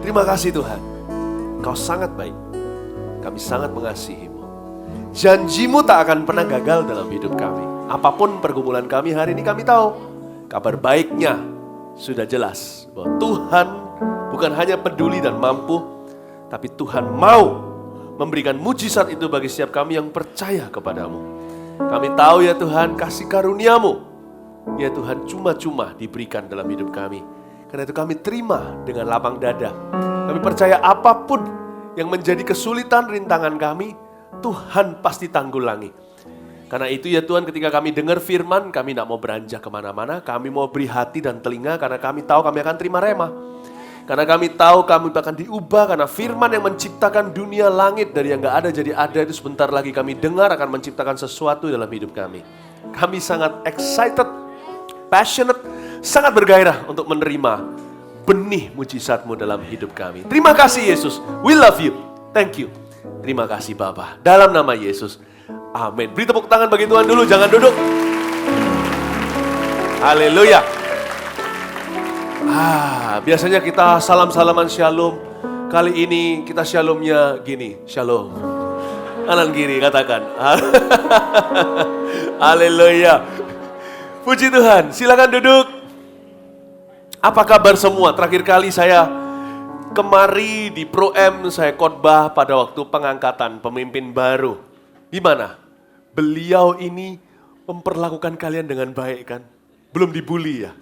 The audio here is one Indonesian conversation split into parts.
Terima kasih Tuhan. Kau sangat baik. Kami sangat mengasihi-Mu. Janji-Mu tak akan pernah gagal dalam hidup kami. Apapun pergumulan kami hari ini, kami tahu kabar baiknya sudah jelas. Bahwa Tuhan bukan hanya peduli dan mampu, tapi Tuhan mau memberikan mujizat itu bagi setiap kami yang percaya kepadamu. Kami tahu ya Tuhan, kasih karunia-Mu, ya Tuhan, cuma-cuma diberikan dalam hidup kami. Karena itu kami terima dengan lapang dada. Kami percaya apapun yang menjadi kesulitan rintangan kami, Tuhan pasti tanggulangi. Karena itu ya Tuhan, ketika kami dengar firman, kami tidak mau beranjak kemana-mana. Kami mau beri hati dan telinga karena kami tahu kami akan terima rema. Karena kami tahu kami akan diubah, karena firman yang menciptakan dunia langit dari yang gak ada jadi ada itu sebentar lagi kami dengar akan menciptakan sesuatu dalam hidup kami. Kami sangat excited, passionate, sangat bergairah untuk menerima benih mujizat-Mu dalam hidup kami. Terima kasih Yesus, we love you, thank you. Terima kasih Bapa, dalam nama Yesus, amin. Beri tepuk tangan bagi Tuhan dulu, jangan duduk. Haleluya. Biasanya kita salam-salaman shalom. Kali ini kita shalomnya gini, shalom. Kanan kiri katakan. Haleluya. Puji Tuhan, silakan duduk. Apa kabar semua? Terakhir kali saya kemari di Pro M, saya khotbah pada waktu pengangkatan pemimpin baru. Di mana? Beliau ini memperlakukan kalian dengan baik kan? Belum dibully ya?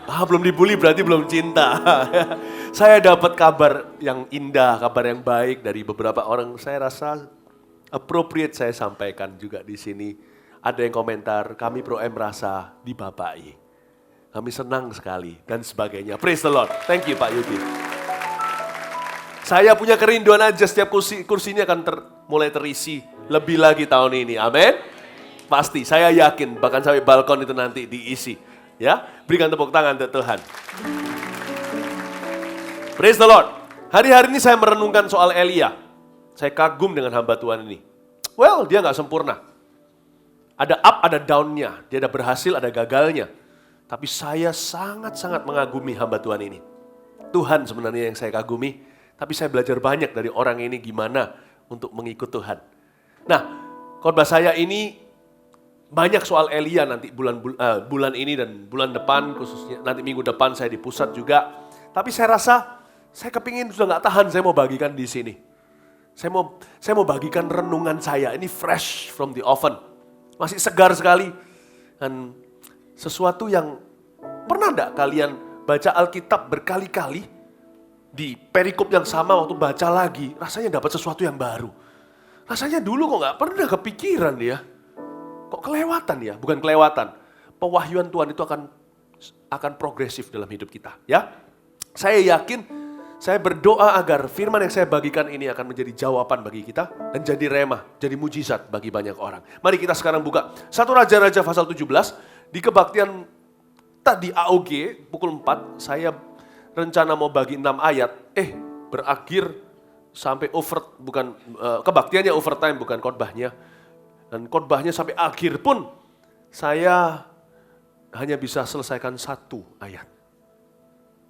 Belum dibully berarti belum cinta. Saya dapat kabar yang indah, kabar yang baik dari beberapa orang. Saya rasa appropriate saya sampaikan juga di sini. Ada yang komentar, kami Pro M merasa dibapai. Kami senang sekali dan sebagainya. Praise the Lord. Thank you Pak Yudi. Saya punya kerinduan aja setiap kursinya akan mulai terisi lebih lagi tahun ini. Amin. Pasti, saya yakin bahkan sampai balkon itu nanti diisi. Ya, berikan tepuk tangan untuk Tuhan. Praise the Lord. Hari-hari ini saya merenungkan soal Elia. Saya kagum dengan hamba Tuhan ini. Well, dia gak sempurna. Ada up, ada down-nya. Dia ada berhasil, ada gagalnya. Tapi saya sangat-sangat mengagumi hamba Tuhan ini. Tuhan sebenarnya yang saya kagumi. Tapi saya belajar banyak dari orang ini gimana untuk mengikut Tuhan. Nah, khotbah saya ini banyak soal Elia nanti bulan ini dan bulan depan, khususnya nanti minggu depan saya di pusat juga. Tapi saya rasa saya kepingin sudah gak tahan, saya mau bagikan di sini. Saya mau bagikan renungan saya, ini fresh from the oven. Masih segar sekali. Dan sesuatu yang pernah enggak kalian baca Alkitab berkali-kali, di perikop yang sama waktu baca lagi, rasanya dapat sesuatu yang baru. Rasanya dulu kok gak pernah kepikiran ya. Kok kelewatan ya? Bukan kelewatan. Pewahyuan Tuhan itu akan progresif dalam hidup kita. Ya, saya yakin, saya berdoa agar firman yang saya bagikan ini akan menjadi jawaban bagi kita dan jadi rema, jadi mujizat bagi banyak orang. Mari kita sekarang buka 1 Raja-Raja pasal 17 di kebaktian tadi AOG pukul 4. Saya rencana mau bagi 6 ayat. Berakhir sampai kebaktiannya overtime bukan khotbahnya. Dan khotbahnya sampai akhir pun saya hanya bisa selesaikan 1 ayat.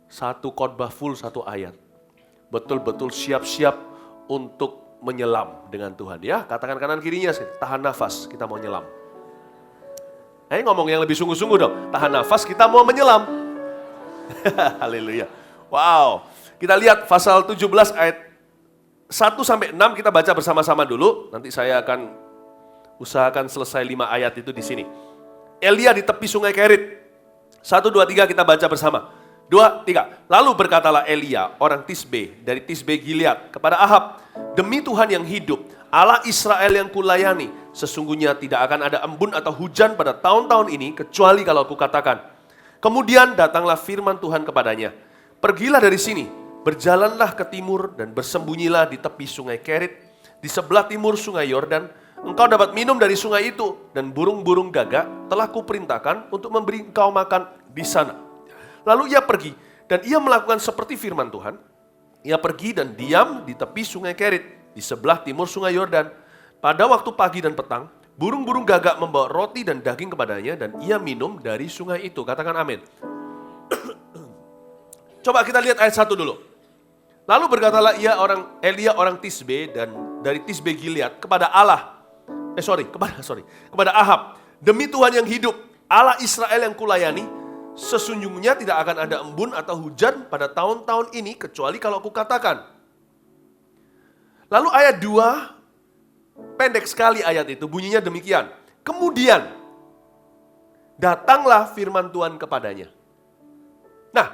1 khotbah full 1 ayat. Betul-betul siap-siap untuk menyelam dengan Tuhan ya. Katakan kanan kirinya sih, tahan nafas, kita mau nyelam. Ngomong yang lebih sungguh-sungguh dong. Tahan nafas, kita mau menyelam. Haleluya. Wow. Kita lihat pasal 17 ayat 1 sampai 6 kita baca bersama-sama dulu. Nanti saya akan usahakan selesai 5 ayat itu di sini. Elia di tepi sungai Kerit. 1, 2, 3 kita baca bersama. 2, 3. Lalu berkatalah Elia, orang Tisbe, dari Tisbe Gilead, kepada Ahab, demi Tuhan yang hidup, Allah Israel yang kulayani, sesungguhnya tidak akan ada embun atau hujan pada tahun-tahun ini, kecuali kalau kukatakan. Kemudian datanglah firman Tuhan kepadanya, pergilah dari sini, berjalanlah ke timur dan bersembunyilah di tepi sungai Kerit, di sebelah timur sungai Yordan. Engkau dapat minum dari sungai itu, dan burung-burung gagak telah kuperintahkan untuk memberi engkau makan di sana. Lalu ia pergi, dan ia melakukan seperti firman Tuhan. Ia pergi dan diam di tepi sungai Kerit, di sebelah timur sungai Yordan. Pada waktu pagi dan petang, burung-burung gagak membawa roti dan daging kepadanya, dan ia minum dari sungai itu. Katakan amin. Coba kita lihat ayat 1 dulu. Lalu berkatalah Elia orang Tisbe dan dari Tisbe Gilead kepada kepada Ahab, demi Tuhan yang hidup, Allah Israel yang kulayani, sesungguhnya tidak akan ada embun atau hujan pada tahun-tahun ini kecuali kalau aku katakan. Lalu ayat 2, pendek sekali ayat itu, bunyinya demikian. Kemudian datanglah firman Tuhan kepadanya. Nah,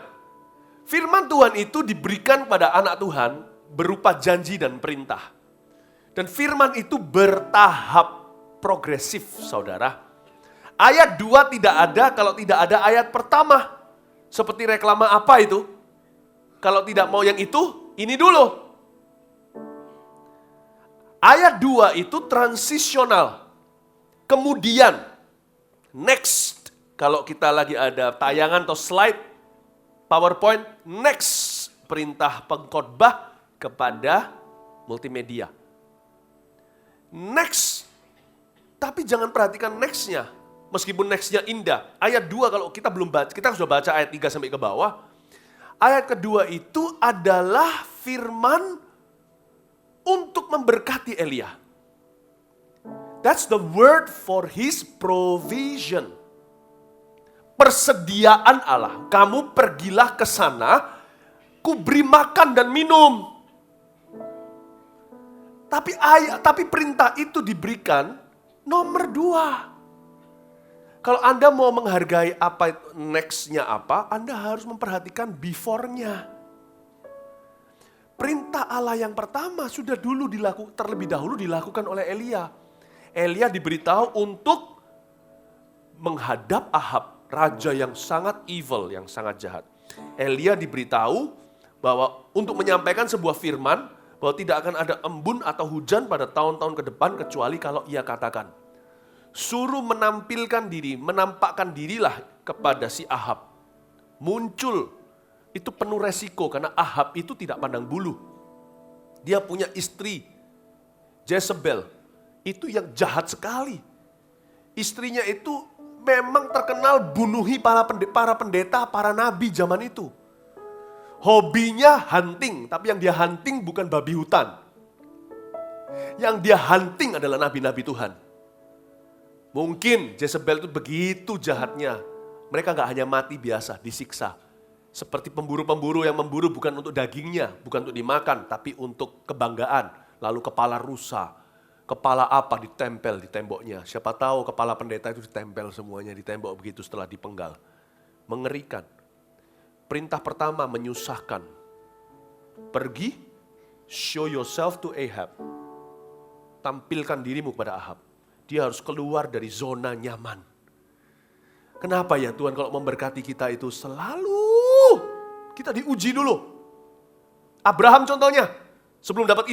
firman Tuhan itu diberikan pada anak Tuhan berupa janji dan perintah. Dan firman itu bertahap progresif, saudara. Ayat 2 tidak ada kalau tidak ada ayat pertama. Seperti reklama apa itu? Kalau tidak mau yang itu, ini dulu. Ayat 2 itu transisional. Kemudian, next. Kalau kita lagi ada tayangan atau slide, PowerPoint, next, perintah pengkhotbah kepada multimedia. Next, tapi jangan perhatikan next-nya, meskipun next-nya indah. Ayat 2 kalau kita belum baca, kita sudah baca ayat 3 sampai ke bawah. Ayat kedua itu adalah firman untuk memberkati Elia. That's the word for his provision. Persediaan Allah. Kamu pergilah ke sana, kuberi makan dan minum. Tapi perintah itu diberikan nomor 2. Kalau Anda mau menghargai apa next-nya apa, Anda harus memperhatikan before-nya. Perintah Allah yang pertama sudah terlebih dahulu dilakukan oleh Elia. Elia diberitahu untuk menghadap Ahab, raja yang sangat evil, yang sangat jahat. Elia diberitahu bahwa untuk menyampaikan sebuah firman, bahwa tidak akan ada embun atau hujan pada tahun-tahun ke depan, kecuali kalau ia katakan. Suruh menampakkan dirilah kepada si Ahab. Muncul, itu penuh resiko, karena Ahab itu tidak pandang bulu. Dia punya istri, Jezebel, itu yang jahat sekali. Istrinya itu memang terkenal bunuhi para pendeta, para nabi zaman itu. Hobinya hunting, tapi yang dia hunting bukan babi hutan. Yang dia hunting adalah nabi-nabi Tuhan. Mungkin Jezebel itu begitu jahatnya. Mereka gak hanya mati biasa, disiksa. Seperti pemburu-pemburu yang memburu bukan untuk dagingnya, bukan untuk dimakan, tapi untuk kebanggaan. Lalu kepala rusa. Kepala apa ditempel di temboknya. Siapa tahu kepala pendeta itu ditempel semuanya di tembok begitu setelah dipenggal. Mengerikan. Perintah pertama menyusahkan. Pergi, show yourself to Ahab. Tampilkan dirimu kepada Ahab. Dia harus keluar dari zona nyaman. Kenapa ya Tuhan kalau memberkati kita itu selalu kita diuji dulu. Abraham contohnya, sebelum dapat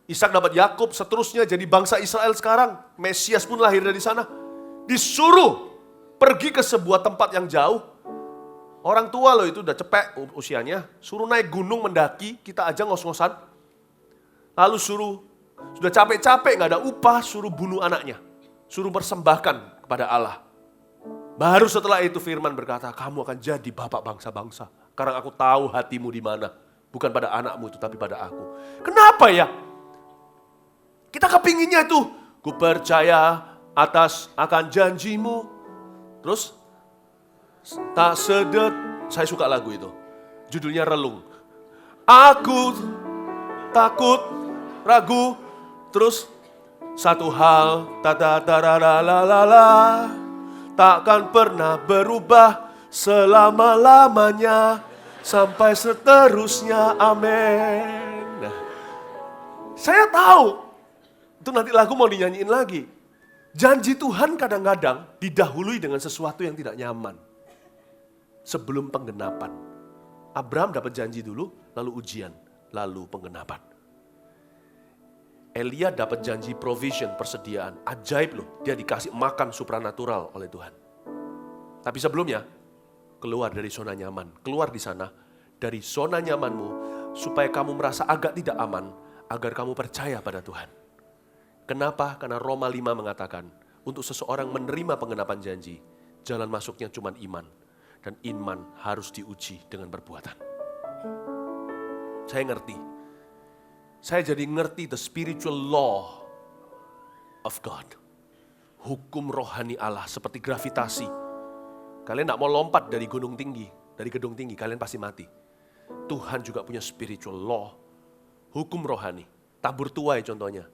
Ishak dapat Yakub, seterusnya jadi bangsa Israel sekarang. Mesias pun lahir dari sana. Disuruh pergi ke sebuah tempat yang jauh. Orang tua loh itu udah cepek usianya. Suruh naik gunung mendaki, kita aja ngos-ngosan. Lalu sudah capek-capek gak ada upah, suruh bunuh anaknya. Suruh persembahkan kepada Allah. Baru setelah itu firman berkata, kamu akan jadi bapak bangsa-bangsa. Karena aku tahu hatimu di mana. Bukan pada anakmu itu, tapi pada aku. Kenapa ya? Kita kepinginnya itu, ku percaya akan janjimu. Terus, tak saya suka lagu itu. Judulnya Relung. Aku takut, ragu, terus satu hal, takkan pernah berubah selama-lamanya, sampai seterusnya, amin. Nah, saya tahu, itu nanti lagu mau dinyanyiin lagi. Janji Tuhan kadang-kadang didahului dengan sesuatu yang tidak nyaman. Sebelum penggenapan. Abraham dapat janji dulu, lalu ujian, lalu penggenapan. Elia dapat janji provision, persediaan. Ajaib loh, dia dikasih makan supranatural oleh Tuhan. Tapi sebelumnya, keluar dari zona nyaman. Keluar di sana, dari zona nyamanmu, supaya kamu merasa agak tidak aman, agar kamu percaya pada Tuhan. Kenapa? Karena Roma 5 mengatakan, untuk seseorang menerima penggenapan janji, jalan masuknya cuma iman. Dan iman harus diuji dengan perbuatan. Saya ngerti. Saya jadi ngerti the spiritual law of God. Hukum rohani Allah seperti gravitasi. Kalian gak mau lompat dari gunung tinggi, dari gedung tinggi, kalian pasti mati. Tuhan juga punya spiritual law, hukum rohani. Tabur tuai contohnya.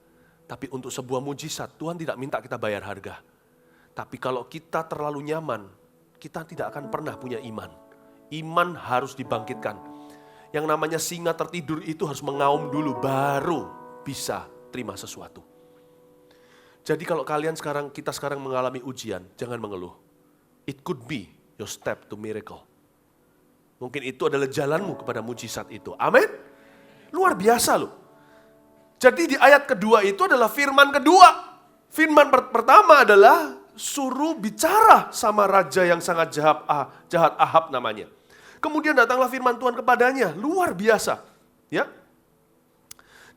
Tapi untuk sebuah mujizat, Tuhan tidak minta kita bayar harga. Tapi kalau kita terlalu nyaman, kita tidak akan pernah punya iman. Iman harus dibangkitkan. Yang namanya singa tertidur itu harus mengaum dulu, baru bisa terima sesuatu. Jadi kalau kita sekarang mengalami ujian, jangan mengeluh. It could be your step to miracle. Mungkin itu adalah jalanmu kepada mujizat itu. Amin. Luar biasa loh. Jadi di ayat kedua itu adalah firman kedua. Firman pertama adalah suruh bicara sama raja yang sangat jahat Ahab namanya. Kemudian datanglah firman Tuhan kepadanya, luar biasa. Ya.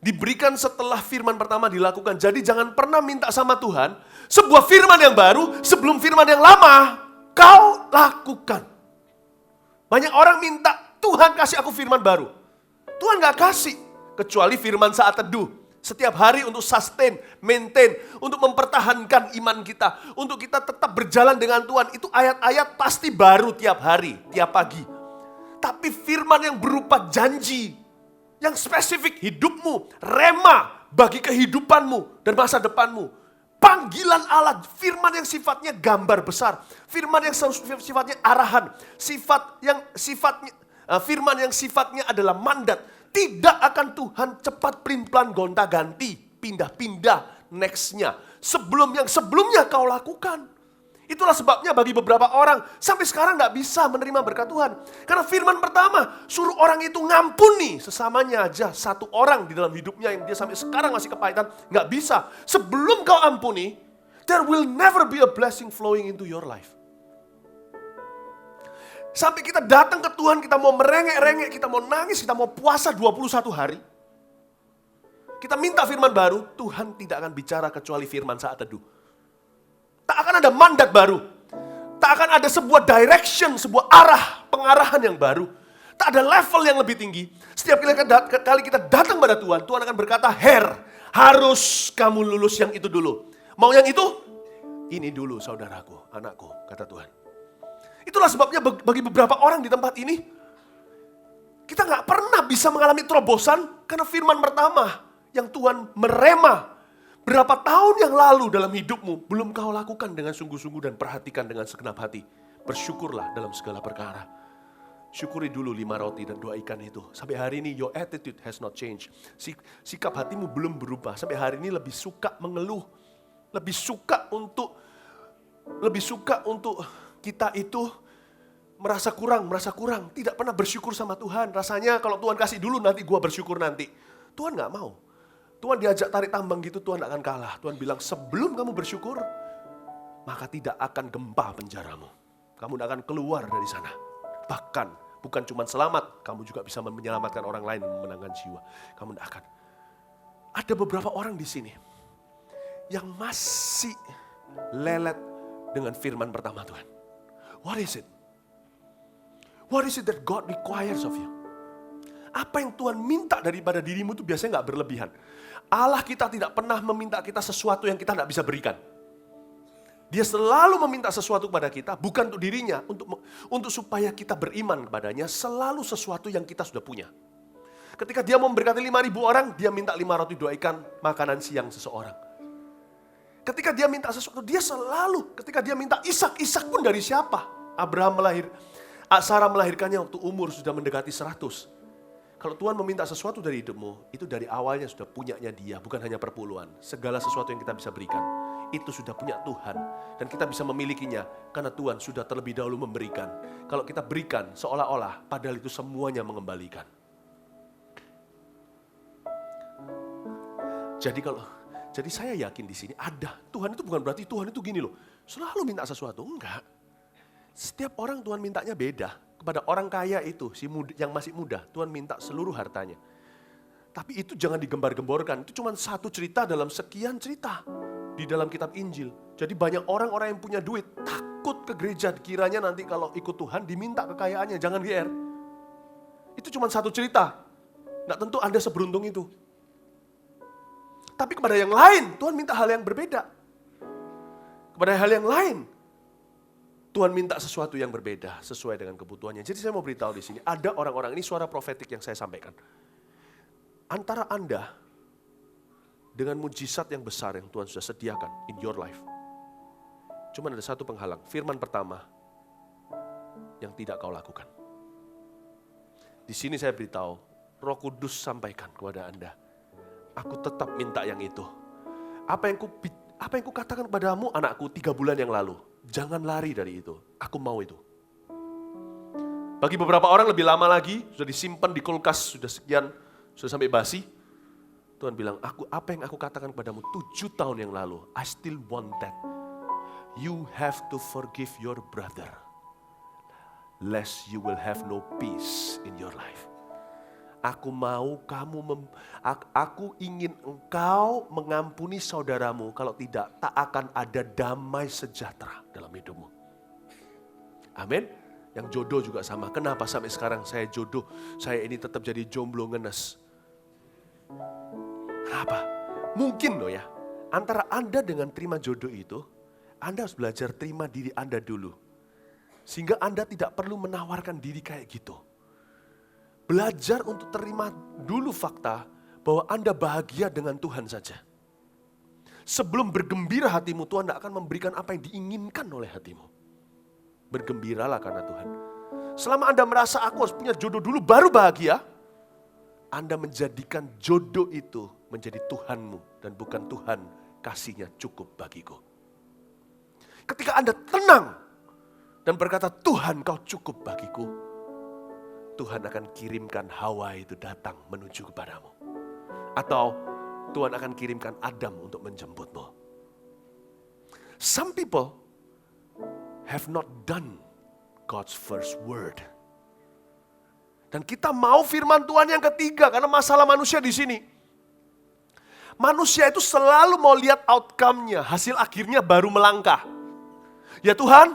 Diberikan setelah firman pertama dilakukan. Jadi jangan pernah minta sama Tuhan sebuah firman yang baru sebelum firman yang lama kau lakukan. Banyak orang minta, Tuhan kasih aku firman baru. Tuhan gak kasih, kecuali firman saat teduh. Setiap hari untuk sustain, maintain, untuk mempertahankan iman kita. Untuk kita tetap berjalan dengan Tuhan. Itu ayat-ayat pasti baru tiap hari, tiap pagi. Tapi firman yang berupa janji, yang spesifik hidupmu, rema bagi kehidupanmu dan masa depanmu. Panggilan Allah, firman yang sifatnya gambar besar, firman yang sifatnya arahan, firman yang sifatnya adalah mandat. Tidak akan Tuhan cepat pelin-pelan gonta-ganti, pindah-pindah nextnya. Sebelum yang sebelumnya kau lakukan. Itulah sebabnya bagi beberapa orang sampai sekarang gak bisa menerima berkat Tuhan. Karena firman pertama suruh orang itu ngampuni sesamanya aja. Satu orang di dalam hidupnya yang dia sampai sekarang masih kepahitan. Gak bisa. Sebelum kau ampuni, there will never be a blessing flowing into your life. Sampai kita datang ke Tuhan, kita mau merengek-rengek, kita mau nangis, kita mau puasa 21 hari. Kita minta firman baru, Tuhan tidak akan bicara kecuali firman saat teduh. Tak akan ada mandat baru. Tak akan ada sebuah direction, sebuah arah, pengarahan yang baru. Tak ada level yang lebih tinggi. Setiap kali kita datang pada Tuhan, Tuhan akan berkata, harus kamu lulus yang itu dulu. Mau yang itu? Ini dulu saudaraku, anakku, kata Tuhan. Itulah sebabnya bagi beberapa orang di tempat ini, kita gak pernah bisa mengalami terobosan karena firman pertama yang Tuhan merema berapa tahun yang lalu dalam hidupmu belum kau lakukan dengan sungguh-sungguh dan perhatikan dengan segenap hati. Bersyukurlah dalam segala perkara. Syukuri dulu 5 roti dan 2 ikan itu. Sampai hari ini your attitude has not changed. Sikap hatimu belum berubah. Sampai hari ini lebih suka mengeluh. Lebih suka untuk kita itu merasa kurang. Tidak pernah bersyukur sama Tuhan. Rasanya kalau Tuhan kasih dulu nanti gua bersyukur nanti. Tuhan gak mau. Tuhan diajak tarik tambang gitu, Tuhan gak akan kalah. Tuhan bilang sebelum kamu bersyukur, maka tidak akan gempa penjaramu. Kamu tidak akan keluar dari sana. Bahkan bukan cuma selamat, kamu juga bisa menyelamatkan orang lain, memenangkan jiwa. Kamu tidak akan. Ada beberapa orang di sini yang masih lelet dengan firman pertama Tuhan. What is it? What is it that God requires of you? Apa yang Tuhan minta daripada dirimu itu biasanya gak berlebihan. Allah kita tidak pernah meminta kita sesuatu yang kita gak bisa berikan. Dia selalu meminta sesuatu kepada kita, bukan untuk dirinya, untuk supaya kita beriman kepadanya, selalu sesuatu yang kita sudah punya. Ketika dia mau memberkati 5.000 orang, dia minta 5 roti 2 ikan, makanan siang seseorang. Ketika dia minta sesuatu, ketika dia minta Ishak pun dari siapa? Sarah melahirkannya waktu umur sudah mendekati 100. Kalau Tuhan meminta sesuatu dari hidupmu, itu dari awalnya sudah punyanya dia, bukan hanya perpuluhan. Segala sesuatu yang kita bisa berikan, itu sudah punya Tuhan. Dan kita bisa memilikinya, karena Tuhan sudah terlebih dahulu memberikan. Kalau kita berikan, seolah-olah, padahal itu semuanya mengembalikan. Jadi saya yakin di sini ada. Tuhan itu bukan berarti Tuhan itu gini loh, selalu minta sesuatu. Enggak. Setiap orang Tuhan mintanya beda. Kepada orang kaya itu, yang masih muda, Tuhan minta seluruh hartanya. Tapi itu jangan digembar-gemborkan. Itu cuma satu cerita dalam sekian cerita di dalam kitab Injil. Jadi banyak orang-orang yang punya duit, takut ke gereja. Kiranya nanti kalau ikut Tuhan diminta kekayaannya, jangan GR. Itu cuma satu cerita. Nggak tentu Anda seberuntung itu. Tapi kepada yang lain, Tuhan minta hal yang berbeda. Kepada hal yang lain, Tuhan minta sesuatu yang berbeda sesuai dengan kebutuhannya. Jadi saya mau beritahu di sini, ada orang-orang, ini suara profetik yang saya sampaikan. Antara Anda dengan mujizat yang besar yang Tuhan sudah sediakan in your life. Cuma ada satu penghalang, firman pertama yang tidak kau lakukan. Di sini saya beritahu, Roh Kudus sampaikan kepada Anda, aku tetap minta yang itu. Apa yang ku katakan padamu anakku 3 bulan yang lalu, jangan lari dari itu, aku mau itu. Bagi beberapa orang lebih lama lagi, sudah disimpan di kulkas, sudah sekian, sudah sampai basi. Tuhan bilang, apa yang aku katakan padamu 7 tahun yang lalu, I still want that. You have to forgive your brother, lest you will have no peace in your life. Aku ingin engkau mengampuni saudaramu, kalau tidak, tak akan ada damai sejahtera dalam hidupmu. Amin. Yang jodoh juga sama. Kenapa sampai sekarang saya jodoh, saya ini tetap jadi jomblo ngenes? Kenapa? Mungkin loh ya, antara Anda dengan terima jodoh itu, Anda harus belajar terima diri Anda dulu. Sehingga Anda tidak perlu menawarkan diri kayak gitu. Belajar untuk terima dulu fakta bahwa Anda bahagia dengan Tuhan saja. Sebelum bergembira hatimu, Tuhan tidak akan memberikan apa yang diinginkan oleh hatimu. Bergembiralah karena Tuhan. Selama Anda merasa aku harus punya jodoh dulu baru bahagia, Anda menjadikan jodoh itu menjadi Tuhanmu dan bukan Tuhan kasihnya cukup bagiku. Ketika Anda tenang dan berkata, Tuhan kau cukup bagiku, Tuhan akan kirimkan Hawa itu datang menuju kepadamu. Atau Tuhan akan kirimkan Adam untuk menjemputmu. Some people have not done God's first word. Dan kita mau firman Tuhan yang ketiga, karena masalah manusia di sini. Manusia itu selalu mau lihat outcome-nya, hasil akhirnya baru melangkah. Ya Tuhan,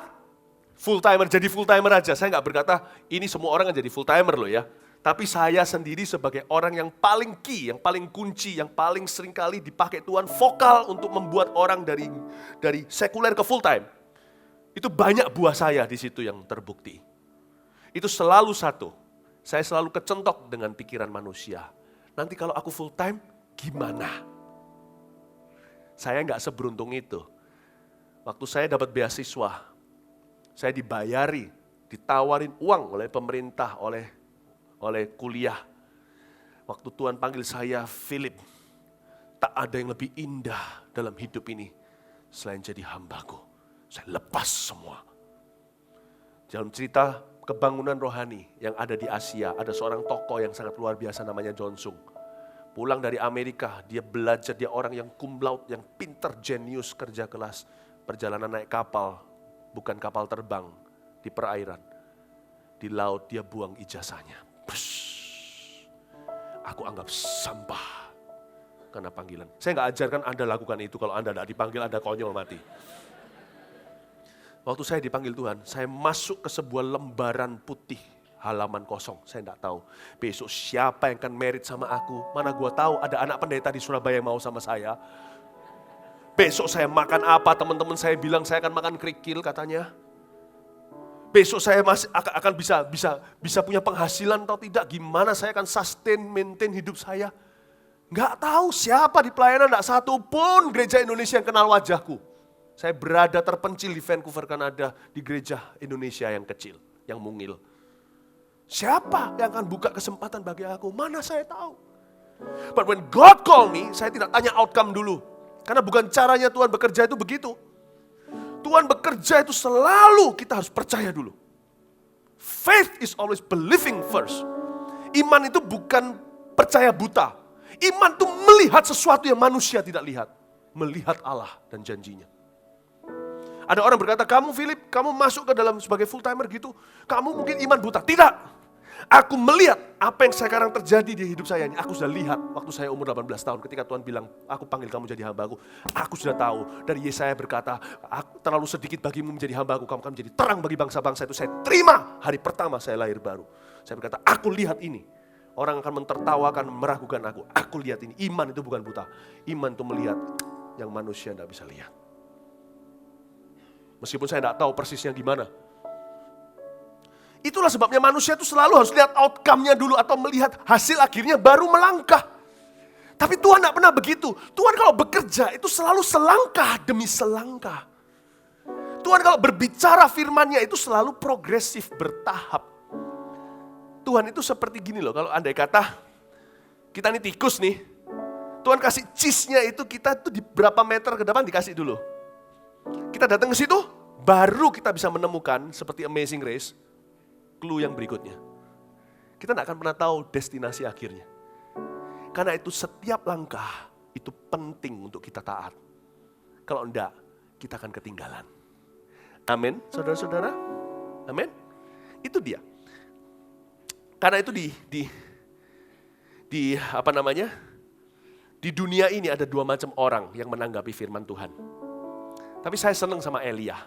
full timer, jadi full timer aja. Saya nggak berkata ini semua orang yang jadi full timer loh ya. Tapi saya sendiri sebagai orang yang paling key, yang paling kunci, yang paling seringkali dipakai Tuhan vokal untuk membuat orang dari sekuler ke full time. Itu banyak buah saya di situ yang terbukti. Itu selalu satu, saya selalu kecentok dengan pikiran manusia. Nanti kalau aku full time, gimana? Saya nggak seberuntung itu. Waktu saya dapat beasiswa, saya dibayari, ditawarin uang oleh pemerintah, oleh kuliah. Waktu Tuhan panggil saya, Philip, tak ada yang lebih indah dalam hidup ini selain jadi hambaku. Saya lepas semua. Dalam cerita kebangunan rohani yang ada di Asia, ada seorang tokoh yang sangat luar biasa namanya John Sung. Pulang dari Amerika, dia belajar, dia orang yang cum laude, yang pinter, jenius, kerja kelas. Perjalanan naik kapal, bukan kapal terbang, di perairan. Di laut dia buang ijazahnya. Aku anggap sampah karena panggilan. Saya nggak ajarkan Anda lakukan itu, kalau Anda tidak dipanggil Anda konyol mati. Waktu saya dipanggil Tuhan, saya masuk ke sebuah lembaran putih, halaman kosong. Saya tidak tahu besok siapa yang akan merit sama aku. Mana gua tahu ada anak pendeta di Surabaya yang mau sama saya. Besok saya makan apa, teman-teman saya bilang saya akan makan kerikil katanya. Besok saya masih akan bisa punya penghasilan atau tidak, gimana saya akan sustain, maintain hidup saya. Nggak tahu siapa di pelayanan, nggak satu pun gereja Indonesia yang kenal wajahku. Saya berada terpencil di Vancouver, Kanada, di gereja Indonesia yang kecil, yang mungil. Siapa yang akan buka kesempatan bagi aku? Mana saya tahu. But when God call me, saya tidak tanya outcome dulu. Karena bukan caranya Tuhan bekerja itu begitu. Tuhan bekerja itu selalu kita harus percaya dulu. Faith is always believing first. Iman itu bukan percaya buta. Iman itu melihat sesuatu yang manusia tidak lihat. Melihat Allah dan janjinya. Ada orang berkata, kamu Philip, kamu masuk ke dalam sebagai full timer gitu. Kamu mungkin iman buta. Tidak. Aku melihat apa yang sekarang terjadi di hidup saya ini. Aku sudah lihat waktu saya umur 18 tahun ketika Tuhan bilang, aku panggil kamu jadi hambaku. Aku sudah tahu dari Yesaya berkata, aku terlalu sedikit bagimu menjadi hambaku, kamu akan menjadi terang bagi bangsa-bangsa itu. Saya terima hari pertama saya lahir baru. Saya berkata, aku lihat ini. Orang akan mentertawakan, meragukan aku. Aku lihat ini, iman itu bukan buta. Iman itu melihat yang manusia tidak bisa lihat. Meskipun saya tidak tahu persisnya gimana. Itulah sebabnya manusia itu selalu harus lihat outcome-nya dulu atau melihat hasil akhirnya baru melangkah. Tapi Tuhan tidak pernah begitu. Tuhan kalau bekerja itu selalu selangkah demi selangkah. Tuhan kalau berbicara firman-Nya itu selalu progresif, bertahap. Tuhan itu seperti gini loh, kalau andai kata kita ini tikus nih, Tuhan kasih cheese-nya itu kita tuh di berapa meter ke depan dikasih dulu. Kita datang ke situ, baru kita bisa menemukan seperti Amazing Race, clue yang berikutnya. Kita tidak akan pernah tahu destinasi akhirnya. Karena itu setiap langkah itu penting untuk kita taat. Kalau enggak, kita akan ketinggalan. Amin, saudara-saudara. Amin. Itu dia. Karena itu di dunia ini ada dua macam orang yang menanggapi firman Tuhan. Tapi saya senang sama Elia.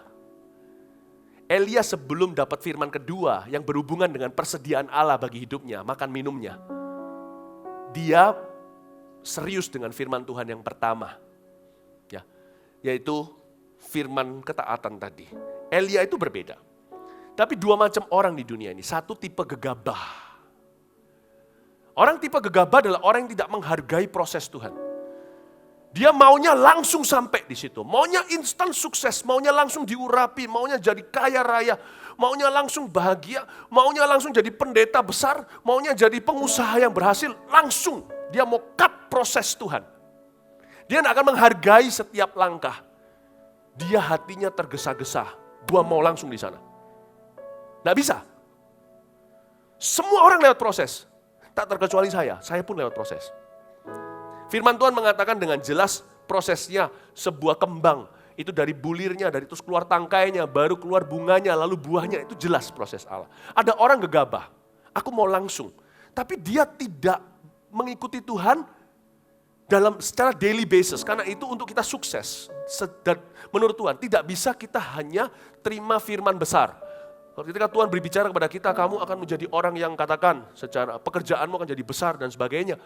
Elia sebelum dapat firman kedua yang berhubungan dengan persediaan Allah bagi hidupnya, makan minumnya. Dia serius dengan firman Tuhan yang pertama. Ya, yaitu firman ketaatan tadi. Elia itu berbeda. Tapi dua macam orang di dunia ini. Satu tipe gegabah. Orang tipe gegabah adalah orang yang tidak menghargai proses Tuhan. Dia maunya langsung sampai di situ. Maunya instan sukses, maunya langsung diurapi, maunya jadi kaya raya, maunya langsung bahagia, maunya langsung jadi pendeta besar, maunya jadi pengusaha yang berhasil, langsung. Dia mau cut proses Tuhan. Dia tidak akan menghargai setiap langkah. Dia hatinya tergesa-gesa, gua mau langsung di sana. Tidak bisa. Semua orang lewat proses. Tak terkecuali saya pun lewat proses. Firman Tuhan mengatakan dengan jelas prosesnya sebuah kembang. Itu dari bulirnya, dari terus keluar tangkainya, baru keluar bunganya, lalu buahnya, itu jelas proses Allah. Ada orang gegabah, aku mau langsung. Tapi dia tidak mengikuti Tuhan dalam secara daily basis. Karena itu untuk kita sukses, dan menurut Tuhan tidak bisa kita hanya terima firman besar. Ketika Tuhan berbicara kepada kita, kamu akan menjadi orang yang katakan secara pekerjaanmu akan jadi besar dan sebagainya.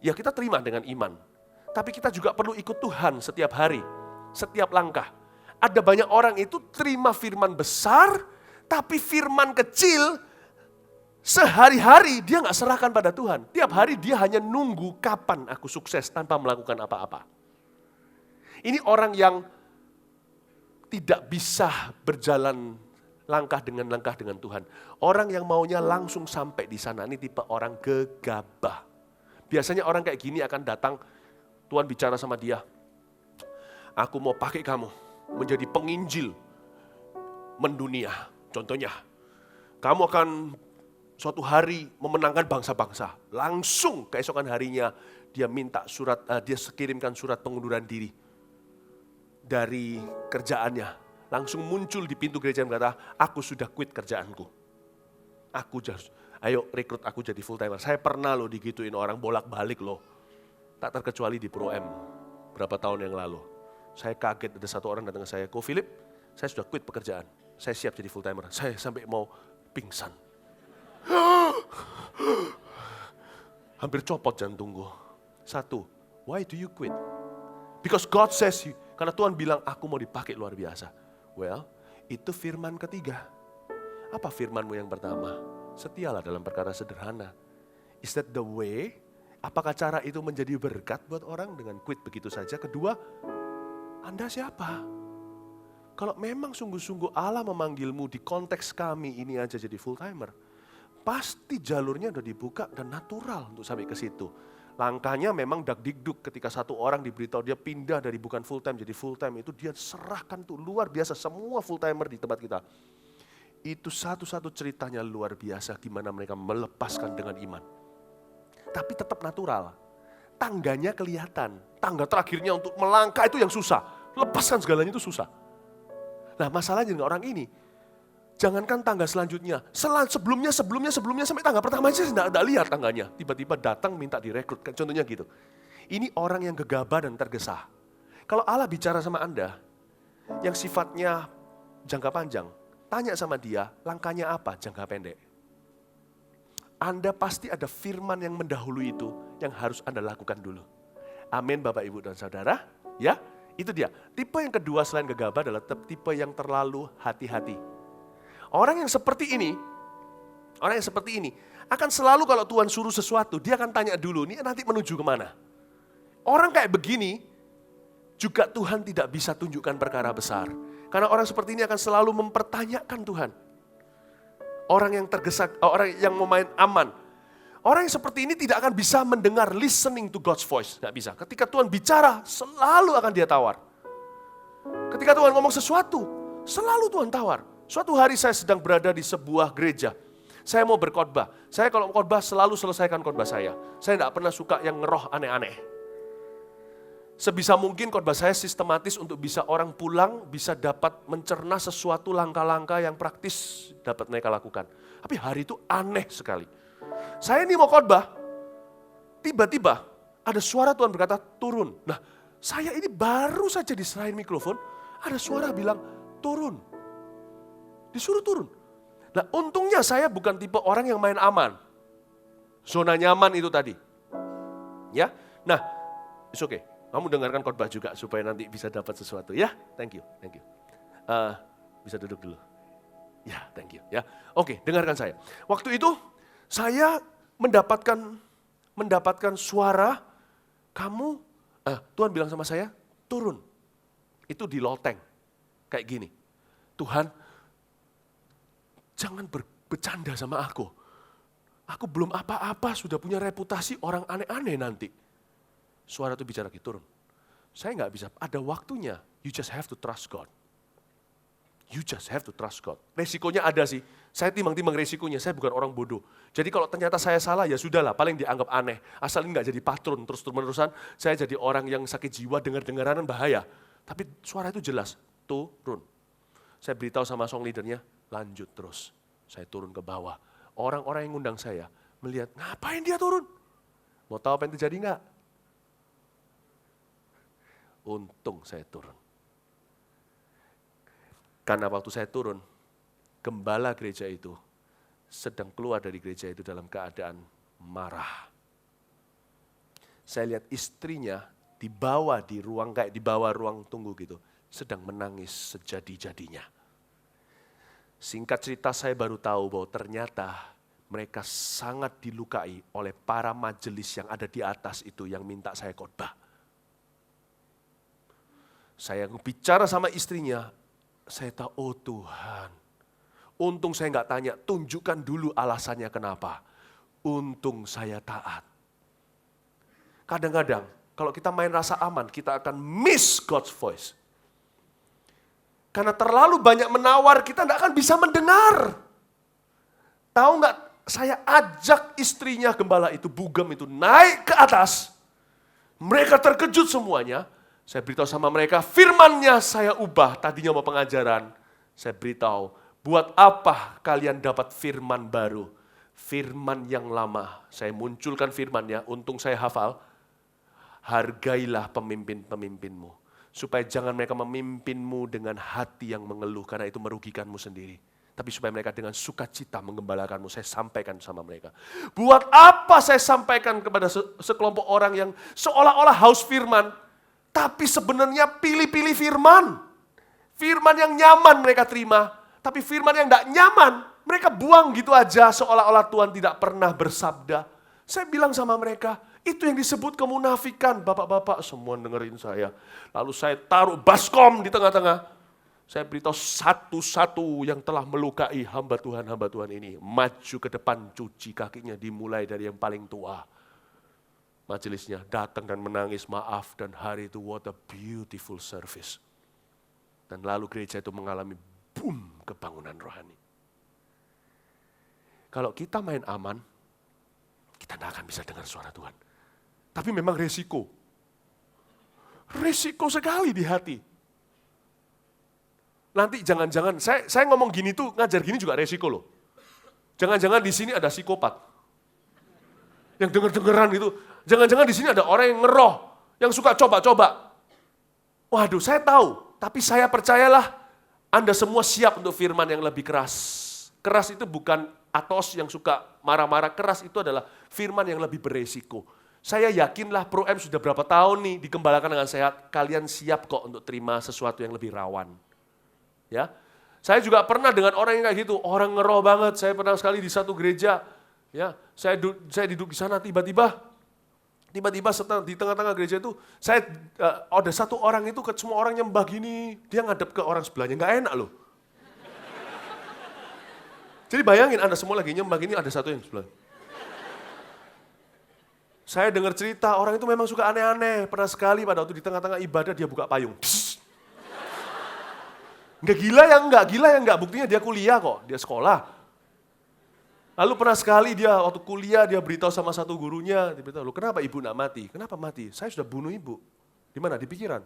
Ya kita terima dengan iman. Tapi kita juga perlu ikut Tuhan setiap hari, setiap langkah. Ada banyak orang itu terima firman besar, tapi firman kecil, sehari-hari dia nggak serahkan pada Tuhan. Tiap hari dia hanya nunggu kapan aku sukses tanpa melakukan apa-apa. Ini orang yang tidak bisa berjalan langkah dengan Tuhan. Orang yang maunya langsung sampai di sana, ini tipe orang gegabah. Biasanya orang kayak gini akan datang, Tuhan bicara sama dia, aku mau pakai kamu menjadi penginjil mendunia. Contohnya, kamu akan suatu hari memenangkan bangsa-bangsa. Langsung keesokan harinya dia minta surat, dia kirimkan surat pengunduran diri dari kerjaannya. Langsung muncul di pintu gereja yang berkata, aku sudah quit kerjaanku. Ayo rekrut aku jadi full timer. Saya pernah loh digituin orang bolak-balik loh. Tak terkecuali di Pro M berapa tahun yang lalu. Saya kaget ada satu orang datang ke saya, Ko Philip, saya sudah quit pekerjaan. Saya siap jadi full timer. Saya sampai mau pingsan. Hampir copot jantungku. Satu, why do you quit? Because God says you. Karena Tuhan bilang aku mau dipakai luar biasa. Well, itu firman ketiga. Apa firmanmu yang pertama? Setialah dalam perkara sederhana. Is that the way? Apakah cara itu menjadi berkat buat orang dengan quit begitu saja? Kedua, Anda siapa? Kalau memang sungguh-sungguh Allah memanggilmu di konteks kami ini aja jadi full timer, pasti jalurnya udah dibuka dan natural untuk sampai ke situ. Langkahnya memang dakdikduk ketika satu orang diberitahu dia pindah dari bukan full time jadi full time, itu dia serahkan tuh luar biasa semua full timer di tempat kita. Itu satu-satu ceritanya luar biasa gimana mereka melepaskan dengan iman. Tapi tetap natural. Tangganya kelihatan. Tangga terakhirnya untuk melangkah itu yang susah. Lepaskan segalanya itu susah. Nah masalahnya dengan orang ini, jangankan tangga selanjutnya, sebelumnya sampai tangga pertama aja tidak lihat tangganya. Tiba-tiba datang minta direkrut, contohnya gitu. Ini orang yang gegabah dan tergesa. Kalau Allah bicara sama Anda, yang sifatnya jangka panjang, tanya sama dia, langkahnya apa jangka pendek? Anda pasti ada firman yang mendahului itu yang harus Anda lakukan dulu. Amin Bapak Ibu dan Saudara. Ya, itu dia. Tipe yang kedua selain gegabah adalah tipe yang terlalu hati-hati. Orang yang seperti ini akan selalu kalau Tuhan suruh sesuatu, dia akan tanya dulu, ini nanti menuju kemana? Orang kayak begini, juga Tuhan tidak bisa tunjukkan perkara besar. Karena orang seperti ini akan selalu mempertanyakan Tuhan. Orang yang tergesa, orang yang mau main aman. Orang yang seperti ini tidak akan bisa mendengar listening to God's voice. Nggak bisa. Ketika Tuhan bicara, selalu akan dia tawar. Ketika Tuhan ngomong sesuatu, selalu Tuhan tawar. Suatu hari saya sedang berada di sebuah gereja. Saya mau berkhotbah. Saya kalau khotbah selalu selesaikan khotbah saya. Saya tidak pernah suka yang ngeroh aneh-aneh. Sebisa mungkin khotbah saya sistematis untuk bisa orang pulang, bisa dapat mencerna sesuatu langkah-langkah yang praktis dapat mereka lakukan. Tapi hari itu aneh sekali. Saya ini mau khotbah, tiba-tiba ada suara Tuhan berkata, turun. Nah, saya ini baru saja diserahin mikrofon, ada suara bilang, turun. Disuruh turun. Nah, untungnya saya bukan tipe orang yang main aman. Zona nyaman itu tadi. Ya, nah, it's okay. Kamu dengarkan khotbah juga supaya nanti bisa dapat sesuatu. Ya, thank you. Bisa duduk dulu. Ya, thank you. Ya, oke, dengarkan saya. Waktu itu saya mendapatkan suara, Tuhan bilang sama saya, turun. Itu di loteng, kayak gini. Tuhan, jangan bercanda sama aku. Aku belum apa-apa, sudah punya reputasi orang aneh-aneh nanti. Suara itu bicara gitu, turun. Saya nggak bisa, ada waktunya. You just have to trust God. You just have to trust God. Resikonya ada sih. Saya timbang-timbang resikonya, saya bukan orang bodoh. Jadi kalau ternyata saya salah, ya sudahlah, paling dianggap aneh. Asal ini nggak jadi patron terus-menerusan, saya jadi orang yang sakit jiwa, dengar-dengaran bahaya. Tapi suara itu jelas, turun. Saya beritahu sama song leadernya, lanjut terus. Saya turun ke bawah. Orang-orang yang ngundang saya melihat, ngapain dia turun? Mau tahu apa yang terjadi nggak? Untung saya turun. Karena waktu saya turun, gembala gereja itu sedang keluar dari gereja itu dalam keadaan marah. Saya lihat istrinya dibawa di ruang, kayak dibawa ruang tunggu gitu, sedang menangis sejadi-jadinya. Singkat cerita saya baru tahu bahwa ternyata mereka sangat dilukai oleh para majelis yang ada di atas itu yang minta saya khotbah. Saya bicara sama istrinya, saya tahu, oh Tuhan, untung saya nggak tanya, tunjukkan dulu alasannya kenapa. Untung saya taat. Kadang-kadang kalau kita main rasa aman, kita akan miss God's voice. Karena terlalu banyak menawar, kita nggak akan bisa mendengar. Tahu nggak, saya ajak istrinya gembala itu, Bugem itu, naik ke atas. Mereka terkejut semuanya. Saya beritahu sama mereka, firmannya saya ubah, tadinya mau pengajaran. Saya beritahu, buat apa kalian dapat firman baru? Firman yang lama, saya munculkan firmannya, untung saya hafal. Hargailah pemimpin-pemimpinmu. Supaya jangan mereka memimpinmu dengan hati yang mengeluh, karena itu merugikanmu sendiri. Tapi supaya mereka dengan sukacita menggembalakanmu, saya sampaikan sama mereka. Buat apa saya sampaikan kepada sekelompok orang yang seolah-olah haus firman, tapi sebenarnya pilih-pilih firman. Firman yang nyaman mereka terima, tapi firman yang tidak nyaman, mereka buang gitu aja seolah-olah Tuhan tidak pernah bersabda. Saya bilang sama mereka, itu yang disebut kemunafikan. Bapak-bapak semua dengerin saya. Lalu saya taruh baskom di tengah-tengah. Saya beritahu satu-satu yang telah melukai hamba Tuhan ini. Maju ke depan, cuci kakinya, dimulai dari yang paling tua. Majelisnya datang dan menangis, maaf, dan hari itu what a beautiful service. Dan lalu gereja itu mengalami boom kebangunan rohani. Kalau kita main aman, kita tidak akan bisa dengar suara Tuhan. Tapi memang resiko. Resiko sekali di hati. Nanti jangan-jangan, saya ngomong gini tuh, ngajar gini juga resiko loh. Jangan-jangan di sini ada psikopat. Yang denger-dengeran gitu. Jangan-jangan di sini ada orang yang ngeroh, yang suka coba-coba. Waduh, saya tahu, tapi saya percayalah Anda semua siap untuk firman yang lebih keras. Keras itu bukan atos, yang suka marah-marah keras, itu adalah firman yang lebih beresiko. Saya yakinlah Pro M sudah berapa tahun nih digembalakan dengan sehat, kalian siap kok untuk terima sesuatu yang lebih rawan. Ya, saya juga pernah dengan orang yang kayak gitu, orang ngeroh banget. Saya pernah sekali di satu gereja, ya, saya duduk di sana tiba-tiba di tengah-tengah gereja itu, ada satu orang itu, semua orang nyembah gini, dia ngadep ke orang sebelahnya, nggak enak loh. Jadi bayangin Anda semua lagi nyembah gini, ada satu yang sebelah. Saya dengar cerita, orang itu memang suka aneh-aneh. Pernah sekali pada waktu di tengah-tengah ibadah dia buka payung. Nggak gila ya enggak. Buktinya dia kuliah kok, dia sekolah. Lalu pernah sekali dia waktu kuliah dia beritahu sama satu gurunya, dia beritahu, "Loh, kenapa ibu nak mati?" "Kenapa mati?" "Saya sudah bunuh ibu." "Di mana?" "Di pikiran."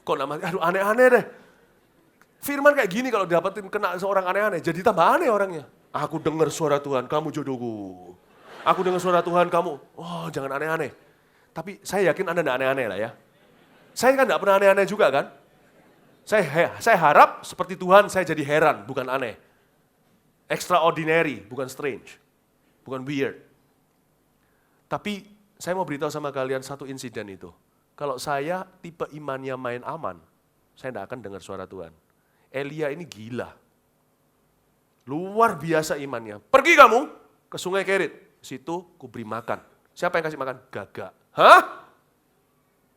"Kok nak mati?" Aduh, aneh-aneh deh. Firman kayak gini kalau dapetin kena seorang aneh-aneh, jadi tambah aneh orangnya. "Aku dengar suara Tuhan, kamu jodohku. Aku dengar suara Tuhan, kamu." Oh, jangan aneh-aneh. Tapi saya yakin Anda enggak aneh-aneh lah ya. Saya kan enggak pernah aneh-aneh juga kan. Saya harap seperti Tuhan saya jadi heran, bukan aneh. Extraordinary, bukan strange. Bukan weird. Tapi saya mau beritahu sama kalian satu insiden itu. Kalau saya tipe imannya main aman, saya tidak akan dengar suara Tuhan. Elia ini gila. Luar biasa imannya. "Pergi kamu ke Sungai Kerit. Situ kuberi makan." Siapa yang kasih makan? Gagak. Hah?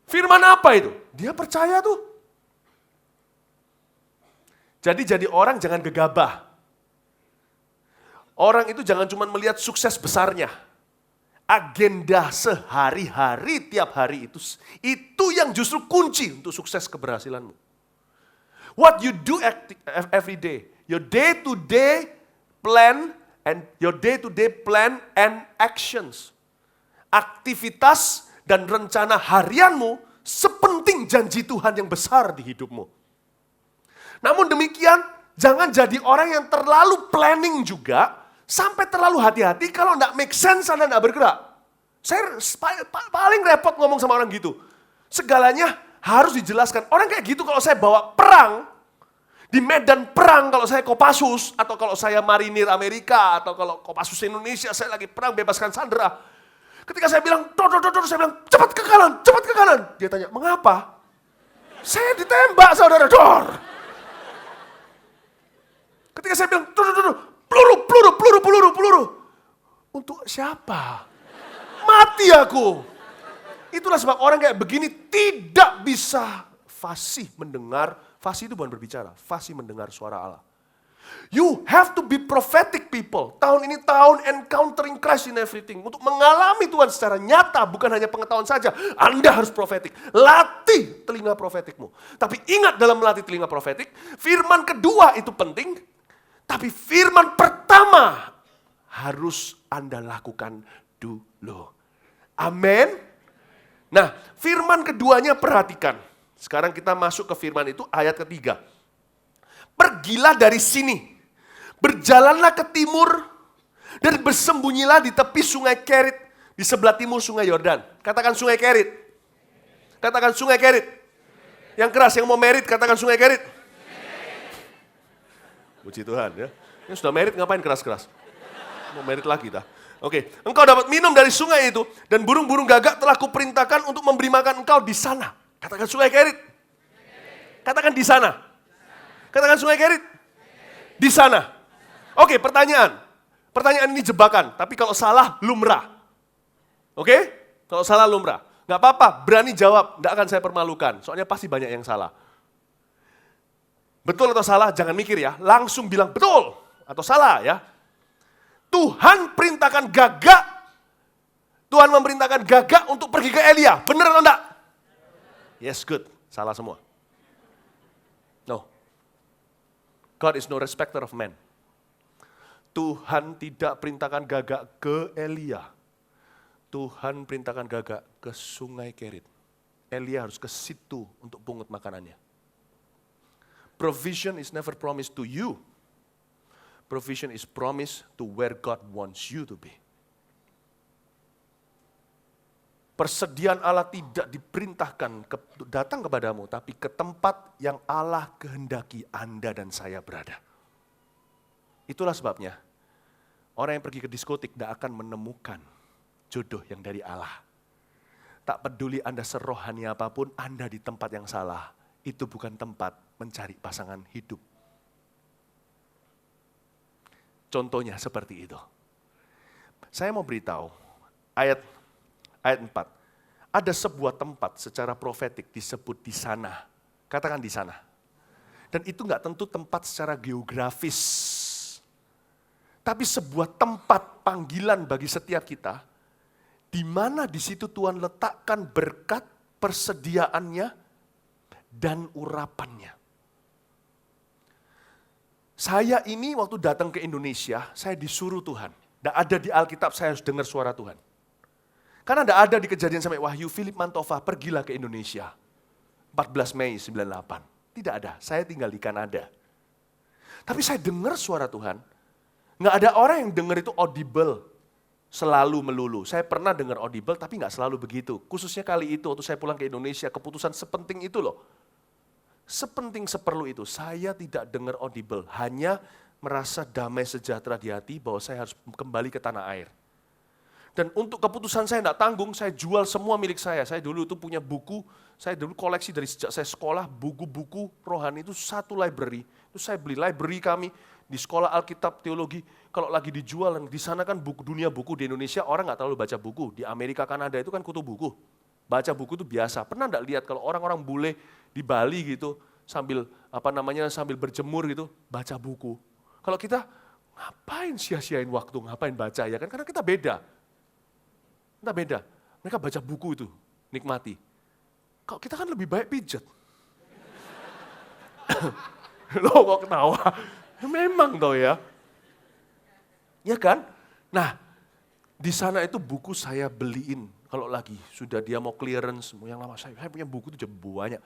Firman apa itu? Dia percaya tuh. Jadi orang jangan gegabah. Orang itu jangan cuma melihat sukses besarnya. Agenda sehari-hari, tiap hari itu yang justru kunci untuk sukses keberhasilanmu. What you do every day, your day-to-day plan and actions. Aktivitas dan rencana harianmu sepenting janji Tuhan yang besar di hidupmu. Namun demikian, jangan jadi orang yang terlalu planning juga, sampai terlalu hati-hati kalau enggak make sense Anda enggak bergerak. Saya paling repot ngomong sama orang gitu. Segalanya harus dijelaskan. Orang kayak gitu kalau saya bawa perang, di medan perang kalau saya Kopassus, atau kalau saya marinir Amerika, atau kalau Kopassus Indonesia, saya lagi perang bebaskan sandera. Ketika saya bilang, saya bilang, cepat ke kanan. Dia tanya, "Mengapa?" "Saya ditembak saudara, dor." Ketika saya bilang, peluru. Untuk siapa? Mati aku. Itulah sebab orang kayak begini tidak bisa fasih mendengar. Fasih itu bukan berbicara, fasih mendengar suara Allah. You have to be prophetic people. Tahun ini tahun encountering Christ in everything. Untuk mengalami Tuhan secara nyata, bukan hanya pengetahuan saja. Anda harus prophetic. Latih telinga profetikmu. Tapi ingat dalam melatih telinga profetik, firman kedua itu penting. Tapi firman pertama harus Anda lakukan dulu. Amin. Nah, firman keduanya perhatikan. Sekarang kita masuk ke firman itu ayat ketiga. "Pergilah dari sini, berjalanlah ke timur, dan bersembunyilah di tepi sungai Kerit, di sebelah timur sungai Yordan." Katakan sungai Kerit. Katakan sungai Kerit. Yang keras, yang mau merit, katakan sungai Kerit. Puji Tuhan ya. Yang sudah merit ngapain keras-keras? Mau merit lagi dah. Oke, "Engkau dapat minum dari sungai itu, dan burung-burung gagak telah kuperintahkan untuk memberi makan engkau di sana." Katakan sungai Kerit. Katakan di sana. Katakan sungai Kerit. Di sana. Oke, pertanyaan. Pertanyaan ini jebakan, tapi kalau salah lumrah. Oke? Kalau salah lumrah. Nggak apa-apa, berani jawab, nggak akan saya permalukan. Soalnya pasti banyak yang salah. Betul atau salah, jangan mikir ya. Langsung bilang betul atau salah ya. Tuhan perintahkan gagak. Tuhan memerintahkan gagak untuk pergi ke Elia. Benar atau enggak? Yes, good. Salah semua. No. God is no respecter of man. Tuhan tidak perintahkan gagak ke Elia. Tuhan perintahkan gagak ke sungai Kerit. Elia harus ke situ untuk pungut makanannya. Provision is never promised to you. Provision is promised to where God wants you to be. Persediaan Allah tidak diperintahkan datang kepadamu, tapi ke tempat yang Allah kehendaki Anda dan saya berada. Itulah sebabnya orang yang pergi ke diskotik tidak akan menemukan jodoh yang dari Allah. Tak peduli Anda serohani apapun, Anda di tempat yang salah. Itu bukan tempat mencari pasangan hidup. Contohnya seperti itu. Saya mau beritahu, ayat 4. Ada sebuah tempat secara profetik disebut di sana. Katakan di sana. Dan itu nggak tentu tempat secara geografis. Tapi sebuah tempat panggilan bagi setiap kita, di mana di situ Tuhan letakkan berkat persediaannya dan urapannya. Saya ini waktu datang ke Indonesia, saya disuruh Tuhan. Tidak ada di Alkitab, saya harus dengar suara Tuhan. Karena tidak ada di Kejadian sampai Wahyu, Philip Mantova pergilah ke Indonesia. 14 Mei 98. Tidak ada, saya tinggal di Kanada. Tapi saya dengar suara Tuhan. Nggak ada orang yang dengar itu audible. Selalu melulu. Saya pernah dengar audible, tapi nggak selalu begitu. Khususnya kali itu, waktu saya pulang ke Indonesia, keputusan sepenting itu loh. Sepenting seperlu itu, saya tidak dengar audible. Hanya merasa damai sejahtera di hati bahwa saya harus kembali ke tanah air. Dan untuk keputusan saya tidak tanggung, saya jual semua milik saya. Saya dulu itu punya buku, saya dulu koleksi dari sejak saya sekolah, buku-buku rohani itu satu library. Itu saya beli library kami di sekolah Alkitab Teologi. Kalau lagi dijual, di sana kan buku dunia buku di Indonesia, orang nggak terlalu baca buku. Di Amerika, Kanada itu kan kutu buku. Baca buku itu biasa. Pernah nggak lihat kalau orang-orang bule di Bali gitu, sambil sambil berjemur gitu, baca buku. Kalau kita, ngapain sia-siain waktu, ngapain baca ya kan? Karena kita beda. Kita beda. Mereka baca buku itu, nikmati. Kalau kita kan lebih baik pijet. Loh kok ketawa? Memang tau ya. Ya kan? Nah, di sana itu buku saya beliin. Kalau lagi sudah dia mau clearance, yang lama saya punya buku itu banyak.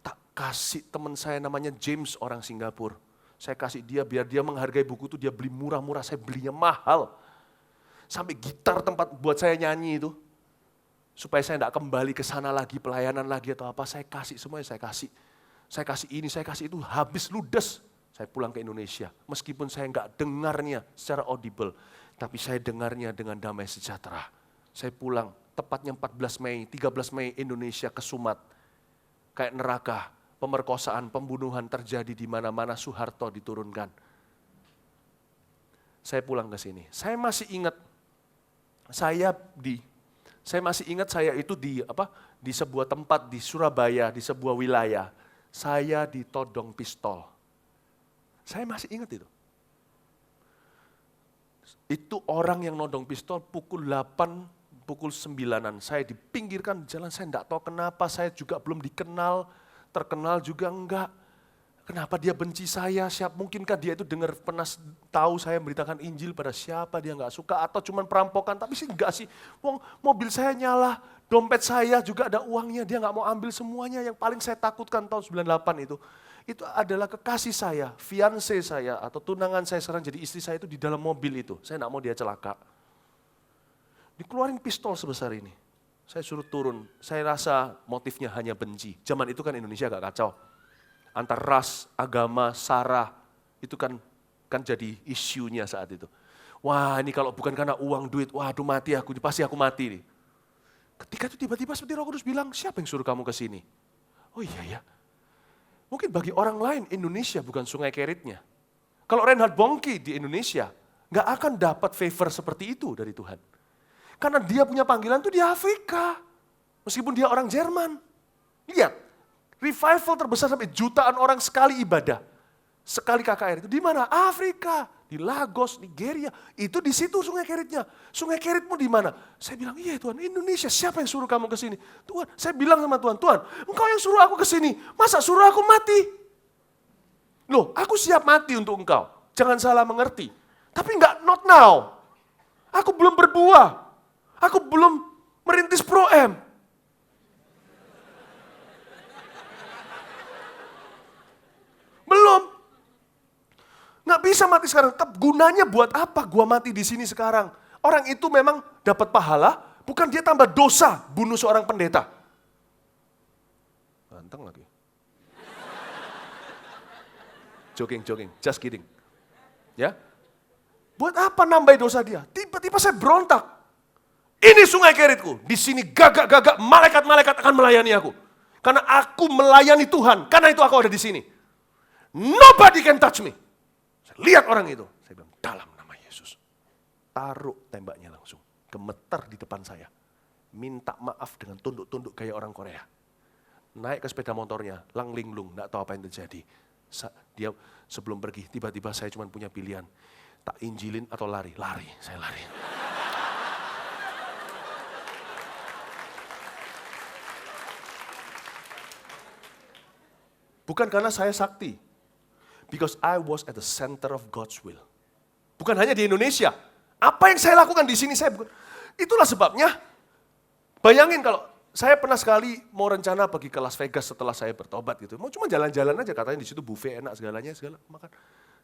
Tak kasih teman saya namanya James, orang Singapura. Saya kasih dia biar dia menghargai buku itu, dia beli murah-murah, saya belinya mahal. Sampai gitar tempat buat saya nyanyi itu. Supaya saya tidak kembali ke sana lagi, pelayanan lagi atau apa, saya kasih semuanya, saya kasih. Saya kasih ini, saya kasih itu, habis ludes. Saya pulang ke Indonesia, meskipun saya nggak dengarnya secara audible, tapi saya dengarnya dengan damai sejahtera. Saya pulang, tepatnya 14 Mei, 13 Mei Indonesia kesumat. Kayak neraka, pemerkosaan, pembunuhan terjadi di mana-mana, Soeharto diturunkan. Saya pulang ke sini, saya masih ingat, saya masih ingat saya itu di sebuah tempat di Surabaya, di sebuah wilayah. Saya ditodong pistol. Saya masih ingat itu. Itu orang yang nodong pistol pukul 8, pukul 9-an. Saya dipinggirkan jalan, saya tidak tahu kenapa, saya juga belum dikenal, terkenal juga enggak. Kenapa dia benci saya? Mungkinkah dia itu pernah tahu saya memberitakan Injil pada siapa, dia enggak suka, atau cuma perampokan, tapi sih enggak sih. Mobil saya nyala, dompet saya juga ada uangnya, dia enggak mau ambil semuanya. Yang paling saya takutkan tahun 98 itu adalah kekasih saya, fiancé saya, atau tunangan saya sekarang jadi istri saya itu di dalam mobil itu. Saya enggak mau dia celaka. Dikeluarin pistol sebesar ini. Saya suruh turun, saya rasa motifnya hanya benci. Zaman itu kan Indonesia agak kacau. Antar ras, agama, sara, itu kan jadi isunya saat itu. Wah ini kalau bukan karena uang, duit, waduh mati aku, pasti aku mati nih. Ketika itu tiba-tiba seperti Roh Kudus bilang, siapa yang suruh kamu ke sini? Oh iya ya. Mungkin bagi orang lain Indonesia bukan Sungai Keritnya. Kalau Reinhard Bonnke di Indonesia, nggak akan dapat favor seperti itu dari Tuhan. Karena dia punya panggilan itu di Afrika. Meskipun dia orang Jerman. Lihat. Revival terbesar sampai jutaan orang sekali ibadah. Sekali KKR itu di mana? Afrika, di Lagos, Nigeria. Itu di situ Sungai Keritnya. Sungai Keritmu di mana? Saya bilang, iya Tuhan, Indonesia. Siapa yang suruh kamu ke sini? Tuhan, saya bilang sama Tuhan, Tuhan, Engkau yang suruh aku ke sini. Masa suruh aku mati? Loh, aku siap mati untuk Engkau. Jangan salah mengerti. Tapi enggak, not now. Aku belum berbuah. Aku belum merintis Pro-M. Belum. Nggak bisa mati sekarang. Gunanya buat apa gua mati di sini sekarang? Orang itu memang dapat pahala, bukan dia tambah dosa bunuh seorang pendeta. Ganteng lagi. Joking, just kidding. Ya, Buat apa nambahin dosa dia? Tiba-tiba saya berontak. Ini sungai Keritku. Di sini gagak-gagak malaikat-malaikat akan melayani aku. Karena aku melayani Tuhan. Karena itu aku ada di sini. Nobody can touch me. Saya lihat orang itu. Saya bilang, dalam nama Yesus. Taruh tembaknya langsung. Gemetar di depan saya. Minta maaf dengan tunduk-tunduk kayak orang Korea. Naik ke sepeda motornya, lang linglung, nggak tahu apa yang terjadi. Dia sebelum pergi, tiba-tiba saya cuma punya pilihan. Tak injilin atau lari? Lari, saya lari. Bukan karena saya sakti. Because I was at the center of God's will. Bukan hanya di Indonesia. Apa yang saya lakukan di sini, itulah sebabnya. Bayangin kalau saya pernah sekali mau rencana pergi ke Las Vegas setelah saya bertobat gitu. Mau cuma jalan-jalan aja, katanya di situ buffet enak segala makan.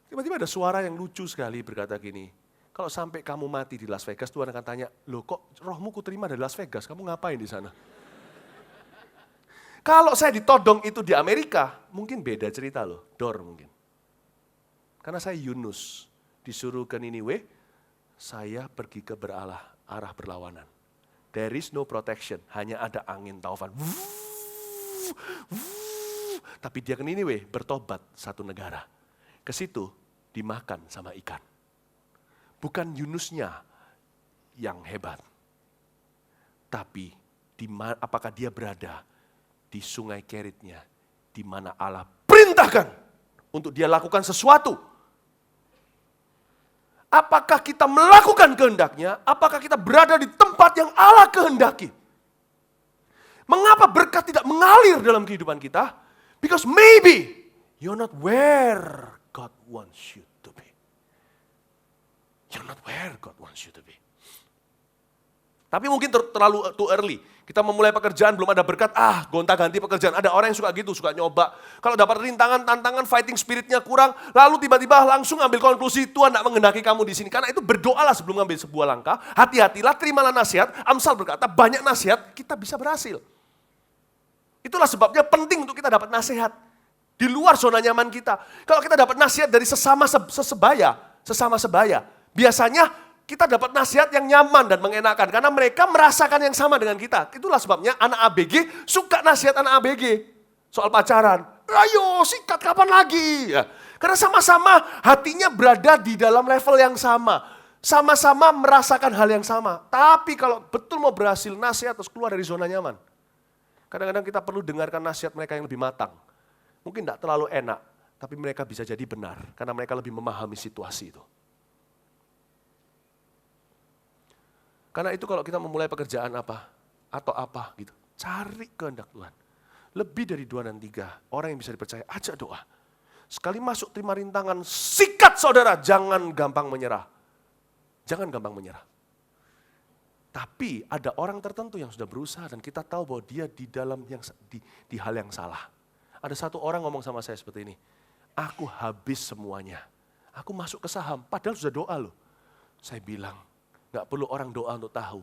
Tiba-tiba ada suara yang lucu sekali berkata gini, kalau sampai kamu mati di Las Vegas, Tuhan akan tanya, loh kok rohmu kuterima dari Las Vegas, kamu ngapain di sana? Kalau saya ditodong itu di Amerika, mungkin beda cerita loh, Dor mungkin. Karena saya Yunus, disuruh ke Niniwe, saya pergi ke arah berlawanan. There is no protection, hanya ada angin taufan. Tapi dia ke Niniwe, bertobat satu negara. Ke situ dimakan sama ikan. Bukan Yunusnya yang hebat. Tapi apakah dia berada di sungai Keritnya, di mana Allah perintahkan untuk dia lakukan sesuatu. Apakah kita melakukan kehendaknya? Apakah kita berada di tempat yang Allah kehendaki? Mengapa berkat tidak mengalir dalam kehidupan kita? Because maybe you're not where God wants you to be. You're not where God wants you to be. Tapi mungkin terlalu too early. Kita memulai pekerjaan, belum ada berkat, gonta-ganti pekerjaan. Ada orang yang suka gitu, suka nyoba. Kalau dapat rintangan, tantangan, fighting spiritnya kurang, lalu tiba-tiba langsung ambil konklusi, Tuhan tidak menghendaki kamu di sini. Karena itu berdoalah sebelum mengambil sebuah langkah, hati-hatilah, terimalah nasihat. Amsal berkata, banyak nasihat, kita bisa berhasil. Itulah sebabnya penting untuk kita dapat nasihat. Di luar zona nyaman kita. Kalau kita dapat nasihat dari sesama sebaya, biasanya kita dapat nasihat yang nyaman dan mengenakan. Karena mereka merasakan yang sama dengan kita. Itulah sebabnya anak ABG suka nasihat anak ABG. Soal pacaran. Ayo sikat kapan lagi? Ya. Karena sama-sama hatinya berada di dalam level yang sama. Sama-sama merasakan hal yang sama. Tapi kalau betul mau berhasil, nasihat harus keluar dari zona nyaman. Kadang-kadang kita perlu dengarkan nasihat mereka yang lebih matang. Mungkin tidak terlalu enak, tapi mereka bisa jadi benar. Karena mereka lebih memahami situasi itu. Karena itu kalau kita memulai pekerjaan atau apa gitu, cari kehendak Tuhan. Lebih dari 2 dan 3, orang yang bisa dipercaya, ajak doa. Sekali masuk terima rintangan, sikat saudara, jangan gampang menyerah. Jangan gampang menyerah. Tapi ada orang tertentu yang sudah berusaha dan kita tahu bahwa dia di dalam di hal yang salah. Ada satu orang ngomong sama saya seperti ini, aku habis semuanya. Aku masuk ke saham, padahal sudah doa loh. Saya bilang, gak perlu orang doa untuk tahu.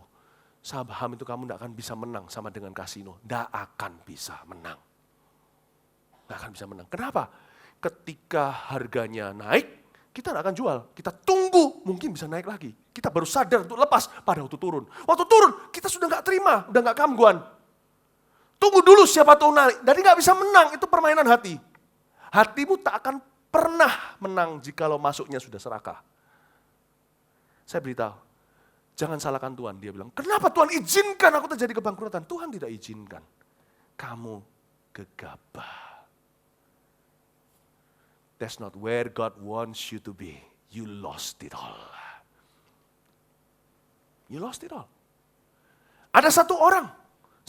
Saham itu kamu gak akan bisa menang sama dengan kasino. Gak akan bisa menang. Gak akan bisa menang. Kenapa? Ketika harganya naik, kita gak akan jual. Kita tunggu, mungkin bisa naik lagi. Kita baru sadar untuk lepas pada waktu turun. Waktu turun, kita sudah gak terima, udah gak kamguan. Tunggu dulu siapa tahu naik. Jadi gak bisa menang, itu permainan hati. Hatimu tak akan pernah menang jikalau masuknya sudah serakah. Saya beritahu, jangan salahkan Tuhan. Dia bilang, kenapa Tuhan izinkan aku terjadi kebangkrutan? Tuhan tidak izinkan. Kamu gegabah. That's not where God wants you to be. You lost it all. You lost it all. Ada satu orang,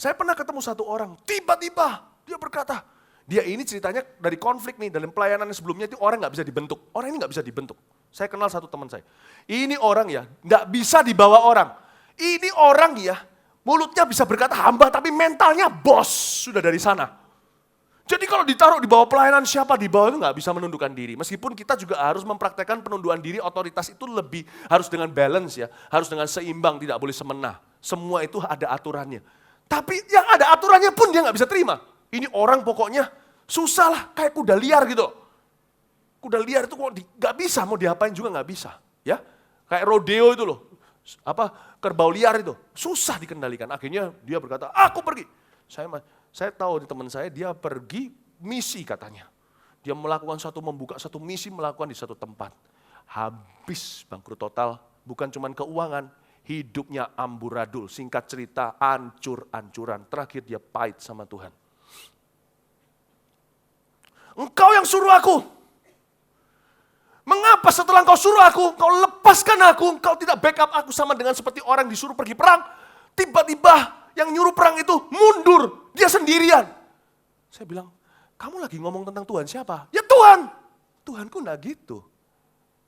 saya pernah ketemu satu orang, tiba-tiba dia berkata, dia ini ceritanya dari konflik nih, dalam pelayanan sebelumnya itu orang gak bisa dibentuk. Orang ini gak bisa dibentuk. Saya kenal satu teman saya. Ini orang ya, gak bisa dibawa orang. Ini orang ya, mulutnya bisa berkata hamba, tapi mentalnya bos, sudah dari sana. Jadi kalau ditaruh di bawah pelayanan, siapa di bawah itu gak bisa menundukkan diri. Meskipun kita juga harus mempraktekkan penundukan diri, otoritas itu lebih harus dengan balance ya. Harus dengan seimbang, tidak boleh semenah. Semua itu ada aturannya. Tapi yang ada aturannya pun dia gak bisa terima. Ini orang pokoknya susah lah, kayak kuda liar gitu. Kuda liar itu gak bisa, mau diapain juga gak bisa. Ya, Kayak rodeo itu loh. Kerbau liar itu. Susah dikendalikan. Akhirnya dia berkata, aku pergi. Saya tahu di teman saya, dia pergi misi katanya. Dia membuka satu misi, melakukan di satu tempat. Habis bangkrut total, bukan cuma keuangan, hidupnya amburadul. Singkat cerita, ancur-ancuran. Terakhir dia pahit sama Tuhan. Engkau yang suruh aku. Mengapa setelah engkau suruh aku, engkau lepaskan aku, engkau tidak backup aku sama dengan seperti orang disuruh pergi perang. Tiba-tiba yang nyuruh perang itu mundur, dia sendirian. Saya bilang, kamu lagi ngomong tentang Tuhan siapa? Ya Tuhan. Tuhanku enggak gitu.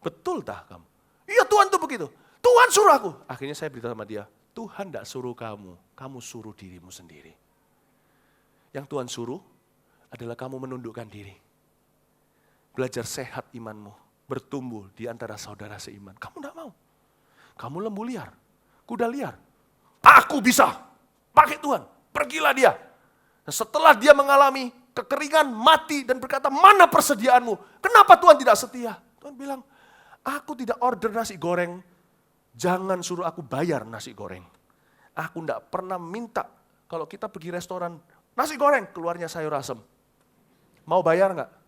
Betul tak kamu? Iya Tuhan tuh begitu. Tuhan suruh aku. Akhirnya saya beritahu sama dia, Tuhan enggak suruh kamu suruh dirimu sendiri. Yang Tuhan suruh adalah kamu menundukkan diri. Belajar sehat imanmu, bertumbuh di antara saudara seiman. Kamu enggak mau. Kamu lembu liar, kuda liar. Aku bisa, pakai Tuhan, pergilah dia. Dan setelah dia mengalami kekeringan, mati, dan berkata, mana persediaanmu? Kenapa Tuhan tidak setia? Tuhan bilang, aku tidak order nasi goreng, jangan suruh aku bayar nasi goreng. Aku tidak pernah minta, kalau kita pergi restoran, nasi goreng, keluarnya sayur asem. Mau bayar nggak?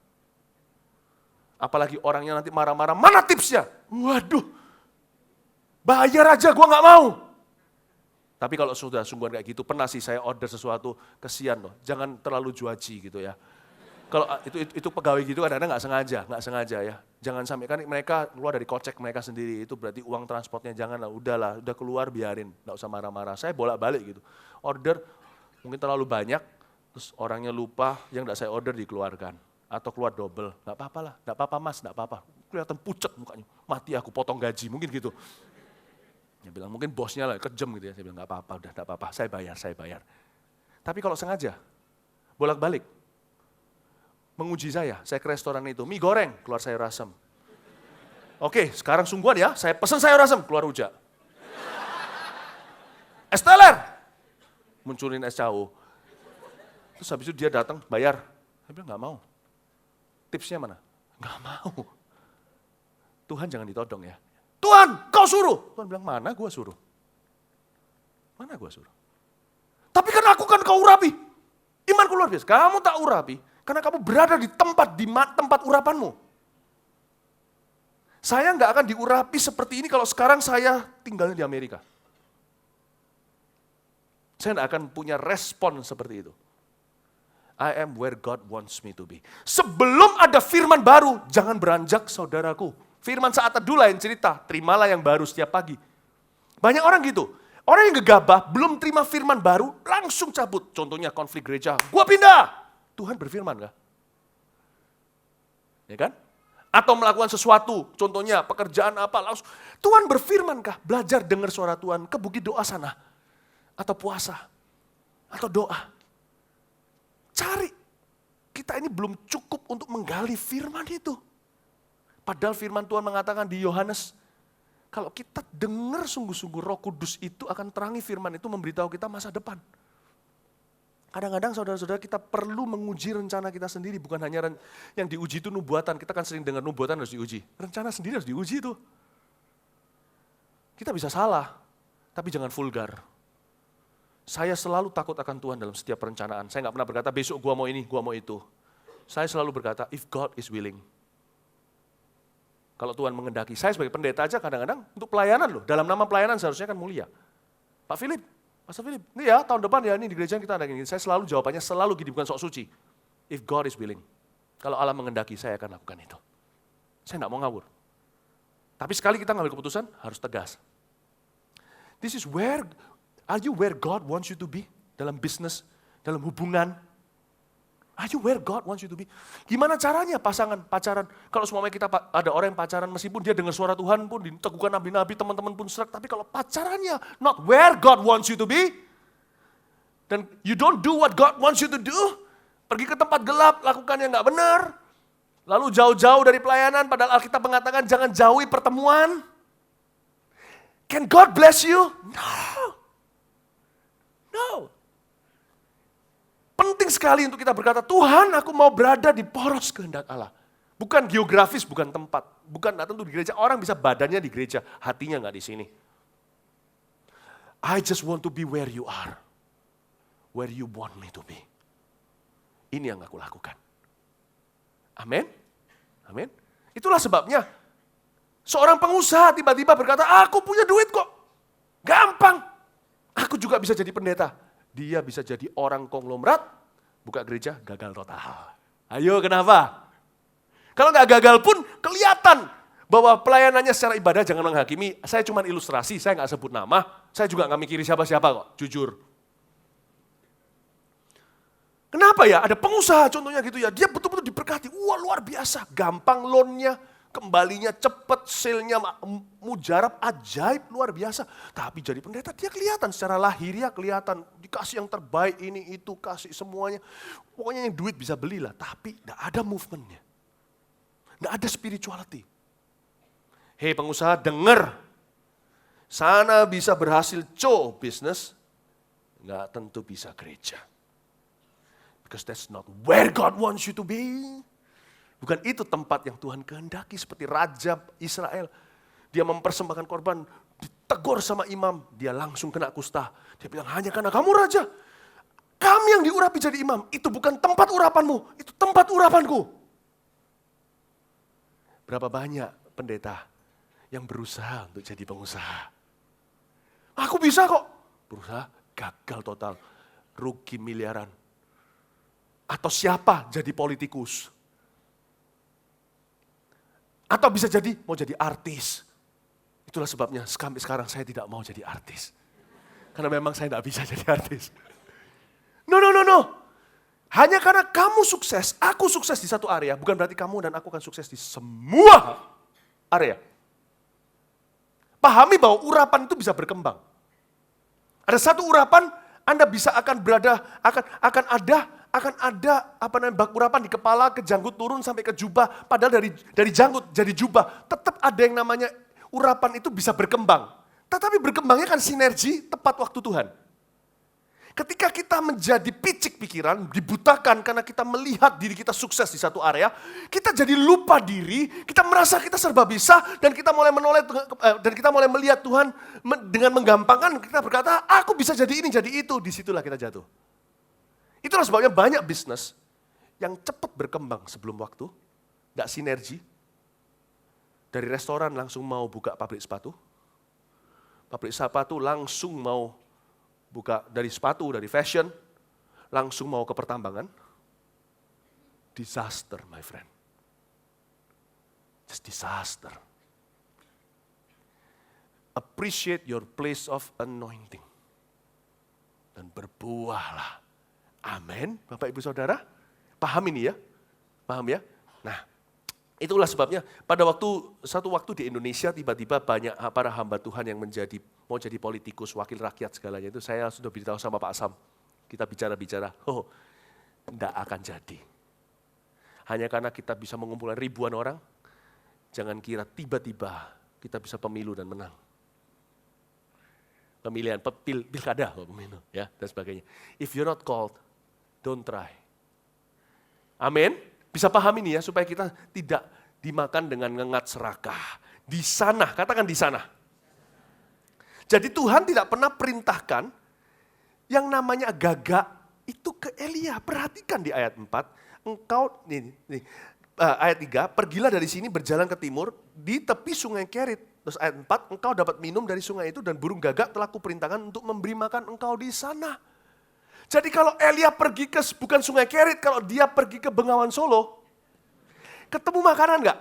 Apalagi orangnya nanti marah-marah, mana tipsnya? Waduh, bayar aja, gua nggak mau. Tapi kalau sudah sungguhan kayak gitu, pernah sih saya order sesuatu, kesian loh, jangan terlalu juaji gitu ya. Kalau itu pegawai gitu kadang-kadang nggak sengaja ya. Jangan sampai, kan mereka keluar dari kocek mereka sendiri, itu berarti uang transportnya jangan lah, udah keluar biarin, nggak usah marah-marah. Saya bolak-balik gitu, order mungkin terlalu banyak, terus orangnya lupa, yang nggak saya order dikeluarkan. Atau keluar double, nggak apa-apa lah, nggak apa-apa mas, nggak apa-apa. Kelihatan pucet mukanya, mati aku potong gaji, mungkin gitu. Dia bilang, mungkin bosnya lah, kejam gitu ya. Saya bilang, nggak apa-apa, udah nggak apa-apa, saya bayar. Tapi kalau sengaja, bolak-balik, menguji saya ke restoran itu, mie goreng, keluar sayur asem. Oke, sekarang sungguhan ya, saya pesan sayur asem, keluar rujak. Es teler, munculin es cau. Terus habis itu dia datang, bayar. Saya bilang, nggak mau. Tipsnya mana? Nggak mau. Tuhan jangan ditodong ya. Tuhan, kau suruh. Tuhan bilang, mana gua suruh? Mana gua suruh? Tapi kan aku kan kau urapi. Imanku luar biasa. Kamu tak urapi, karena kamu berada di tempat urapanmu. Saya nggak akan diurapi seperti ini kalau sekarang saya tinggalnya di Amerika. Saya nggak akan punya respon seperti itu. I am where God wants me to be. Sebelum ada firman baru, jangan beranjak saudaraku. Firman saat teduh lain cerita, terimalah yang baru setiap pagi. Banyak orang gitu. Orang yang gegabah, belum terima firman baru, langsung cabut. Contohnya konflik gereja, gua pindah. Tuhan berfirman gak? Ya kan? Atau melakukan sesuatu, contohnya pekerjaan apa, langsung. Tuhan berfirman kah? Belajar dengar suara Tuhan, ke bukit doa sana. Atau puasa. Atau doa. Cari. Kita ini belum cukup untuk menggali firman itu. Padahal firman Tuhan mengatakan di Yohanes, kalau kita dengar sungguh-sungguh Roh Kudus itu akan terangi firman itu memberitahu kita masa depan. Kadang-kadang saudara-saudara kita perlu menguji rencana kita sendiri, bukan hanya yang diuji itu nubuatan. Kita kan sering dengar nubuatan harus diuji. Rencana sendiri harus diuji itu. Kita bisa salah, tapi jangan vulgar. Saya selalu takut akan Tuhan dalam setiap perencanaan. Saya nggak pernah berkata besok gua mau ini, gua mau itu. Saya selalu berkata if God is willing. Kalau Tuhan mengendaki, saya sebagai pendeta aja kadang-kadang untuk pelayanan loh. Dalam nama pelayanan seharusnya kan mulia. Pak Philip, Pastor Philip, ini ya tahun depan ya ini di gereja kita ada gini. Saya selalu jawabannya selalu gini, bukan sok suci. If God is willing. Kalau Allah mengendaki, saya akan lakukan itu. Saya nggak mau ngawur. Tapi sekali kita ngambil keputusan, harus tegas. This is are you where God wants you to be? Dalam bisnis, dalam hubungan. Are you where God wants you to be? Gimana caranya pacaran? Kalau semuanya kita ada orang yang pacaran, meskipun dia dengar suara Tuhan pun, diteguhkan nabi-nabi, teman-teman pun serak, tapi kalau pacarannya not where God wants you to be, dan you don't do what God wants you to do, pergi ke tempat gelap, lakukan yang nggak benar, lalu jauh-jauh dari pelayanan, padahal Alkitab mengatakan jangan jauhi pertemuan. Can God bless you? No. Penting sekali untuk kita berkata, Tuhan aku mau berada di poros kehendak Allah. Bukan geografis, bukan tempat. bukan datang tuh di gereja, orang bisa badannya di gereja, hatinya nggak di sini. I just want to be where you are. Where you want me to be. Ini yang aku lakukan. Amin. Amin. Itulah sebabnya seorang pengusaha tiba-tiba berkata, aku punya duit kok. Gampang. Aku juga bisa jadi pendeta. Dia bisa jadi orang konglomerat, buka gereja, gagal total. Ayo, kenapa? Kalau nggak gagal pun kelihatan bahwa pelayanannya secara ibadah jangan menghakimi. Saya cuma ilustrasi, saya nggak sebut nama. Saya juga nggak mikiri siapa-siapa kok, jujur. Kenapa ya? Ada pengusaha contohnya gitu ya, dia betul-betul diberkati. Wah, luar biasa, gampang loannya, kembalinya cepat, sale-nya mujarab, ajaib, luar biasa. Tapi jadi pendeta dia kelihatan secara lahiriah, kelihatan dikasih yang terbaik, ini itu, kasih semuanya. Pokoknya yang duit bisa belilah, tapi tidak ada movementnya. Tidak ada spirituality. Hei pengusaha, dengar. Sana bisa berhasil bisnis, nggak tentu bisa gereja. Because that's not where God wants you to be. Bukan itu tempat yang Tuhan kehendaki, seperti Raja Israel. Dia mempersembahkan korban, ditegur sama imam, dia langsung kena kusta. Dia bilang, hanya karena kamu raja, kami yang diurapi jadi imam. Itu bukan tempat urapanmu, itu tempat urapanku. Berapa banyak pendeta yang berusaha untuk jadi pengusaha? Aku bisa kok. Berusaha, gagal total. Rugi miliaran. Atau siapa jadi politikus? Atau bisa jadi mau jadi artis. Itulah sebabnya sampai sekarang saya tidak mau jadi artis. Karena memang saya tidak bisa jadi artis. No. Hanya karena kamu sukses, aku sukses di satu area, bukan berarti kamu dan aku akan sukses di semua area. Pahami bahwa urapan itu bisa berkembang. Ada satu urapan, Anda bisa akan berada, akan ada bak urapan di kepala, ke janggut turun sampai ke jubah. Padahal dari janggut jadi jubah. Tetap ada yang namanya urapan itu bisa berkembang. Tetapi berkembangnya kan sinergi tepat waktu Tuhan. Ketika kita menjadi picik pikiran, dibutakan karena kita melihat diri kita sukses di satu area, kita jadi lupa diri, kita merasa kita serba bisa, dan kita mulai melihat Tuhan dengan menggampangkan, kita berkata, aku bisa jadi ini, jadi itu, disitulah kita jatuh. Itulah sebabnya banyak bisnis yang cepat berkembang sebelum waktu, tidak sinergi. Dari restoran langsung mau buka pabrik sepatu langsung mau buka dari sepatu, dari fashion, langsung mau ke pertambangan. Disaster, my friend. Just disaster. Appreciate your place of anointing. Dan berbuahlah. Amin, Bapak Ibu Saudara. Paham ini ya? Paham ya? Nah, itulah sebabnya pada satu waktu di Indonesia tiba-tiba banyak para hamba Tuhan yang mau jadi politikus, wakil rakyat segalanya itu. Saya sudah beritahu sama Pak Sam, kita bicara-bicara, tidak akan jadi. Hanya karena kita bisa mengumpulkan ribuan orang, jangan kira tiba-tiba kita bisa pemilu dan menang. Pemilihan, pilkada, pemilu, ya, dan sebagainya. If you're not called, don't try. Amin. Bisa paham ini ya, supaya kita tidak dimakan dengan ngengat serakah. Di sana, katakan di sana. Jadi Tuhan tidak pernah perintahkan yang namanya gagak itu ke Elia. Perhatikan di ayat 4, ayat 3, pergilah dari sini berjalan ke timur, di tepi sungai Kerit. Terus ayat 4, engkau dapat minum dari sungai itu dan burung gagak telah kuperintahkan untuk memberi makan engkau di sana. Jadi kalau Elia pergi ke bukan sungai Kerit, kalau dia pergi ke Bengawan Solo, ketemu makanan enggak?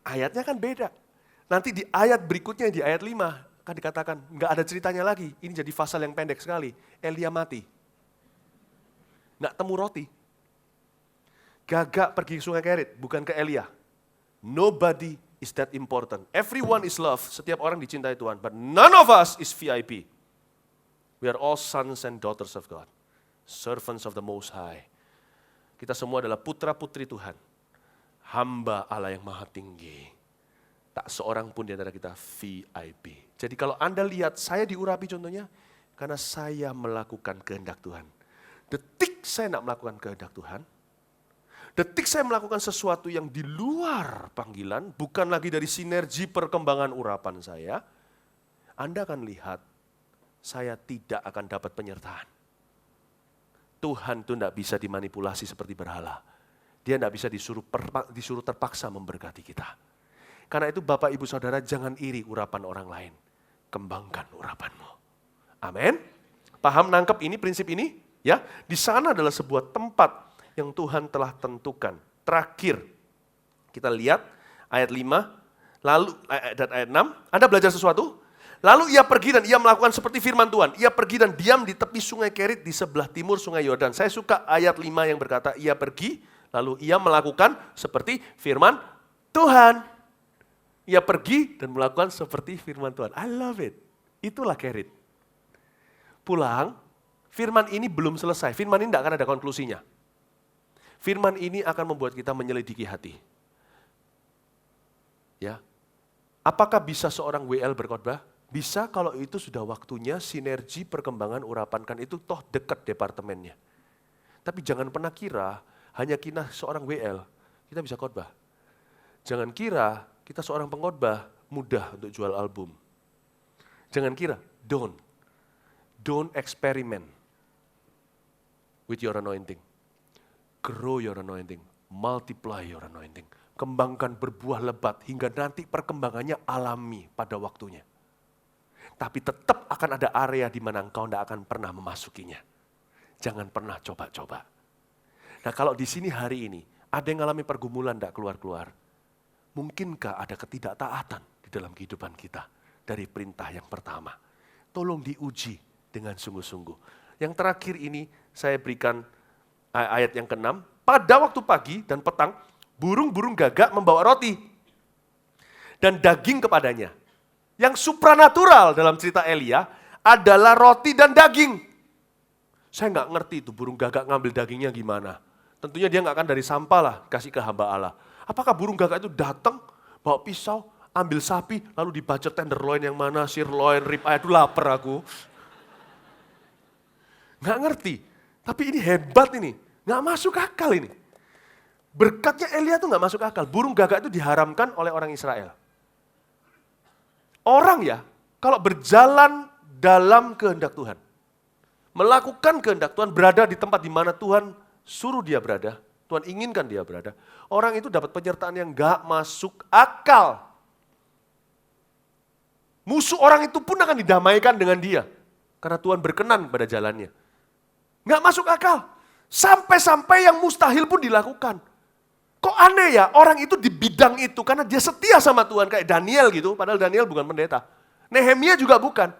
Ayatnya kan beda. Nanti di ayat berikutnya, di ayat 5, akan dikatakan, enggak ada ceritanya lagi. Ini jadi pasal yang pendek sekali. Elia mati. Enggak temu roti. Gagak pergi ke sungai Kerit, bukan ke Elia. Nobody is that important. Everyone is loved. Setiap orang dicintai Tuhan. But none of us is VIP. We are all sons and daughters of God. Servants of the Most High. Kita semua adalah putra-putri Tuhan. Hamba Allah yang maha tinggi. Tak seorang pun di antara kita VIP. Jadi kalau Anda lihat saya diurapi contohnya, karena saya melakukan kehendak Tuhan. Detik saya nak melakukan kehendak Tuhan, Detik saya melakukan sesuatu yang di luar panggilan, bukan lagi dari sinergi perkembangan urapan saya, Anda akan lihat, saya tidak akan dapat penyertaan. Tuhan itu tidak bisa dimanipulasi seperti berhala. Dia tidak bisa disuruh terpaksa memberkati kita. Karena itu Bapak, Ibu, Saudara, jangan iri urapan orang lain. Kembangkan urapanmu. Amin. Paham, nangkep ini, prinsip ini? Ya, di sana adalah sebuah tempat yang Tuhan telah tentukan. Terakhir, kita lihat ayat 5, lalu dan ayat 6, Anda belajar sesuatu? Lalu ia pergi dan ia melakukan seperti firman Tuhan. Ia pergi dan diam di tepi sungai Kerit di sebelah timur sungai Yordan. Saya suka ayat 5 yang berkata, ia pergi, lalu ia melakukan seperti firman Tuhan. Ia pergi dan melakukan seperti firman Tuhan. I love it. Itulah Kerit. Pulang, firman ini belum selesai. Firman ini tidak akan ada konklusinya. Firman ini akan membuat kita menyelidiki hati. Ya. Apakah bisa seorang WL berkhotbah? Bisa kalau itu sudah waktunya sinergi perkembangan urapan, kan itu toh dekat departemennya. Tapi jangan pernah kira hanya kita seorang WL kita bisa khotbah. Jangan kira kita seorang pengkhotbah mudah untuk jual album. Jangan kira, don't experiment with your anointing. Grow your anointing, multiply your anointing. Kembangkan berbuah lebat hingga nanti perkembangannya alami pada waktunya. Tapi tetap akan ada area di mana engkau tidak akan pernah memasukinya. Jangan pernah coba-coba. Nah, kalau di sini hari ini ada yang mengalami pergumulan tidak keluar-keluar, mungkinkah ada ketidaktaatan di dalam kehidupan kita dari perintah yang pertama? Tolong diuji dengan sungguh-sungguh. Yang terakhir ini saya berikan ayat yang ke-6, pada waktu pagi dan petang, burung-burung gagak membawa roti dan daging kepadanya. Yang supranatural dalam cerita Elia adalah roti dan daging. Saya nggak ngerti itu burung gagak ngambil dagingnya gimana. Tentunya dia nggak akan dari sampah lah, kasih ke hamba Allah. Apakah burung gagak itu datang, bawa pisau, ambil sapi, lalu dibacet tenderloin yang mana, sirloin, rib eye, aduh lapar aku. Nggak ngerti. Tapi ini hebat ini, nggak masuk akal ini. Berkatnya Elia itu nggak masuk akal. Burung gagak itu diharamkan oleh orang Israel. Orang ya, kalau berjalan dalam kehendak Tuhan, melakukan kehendak Tuhan, berada di tempat di mana Tuhan suruh dia berada, Tuhan inginkan dia berada, orang itu dapat penyertaan yang nggak masuk akal. Musuh orang itu pun akan didamaikan dengan dia, karena Tuhan berkenan pada jalannya. Nggak masuk akal. Sampai-sampai yang mustahil pun dilakukan. Kok aneh ya, orang itu di bidang itu, karena dia setia sama Tuhan, kayak Daniel gitu, padahal Daniel bukan pendeta. Nehemia juga bukan.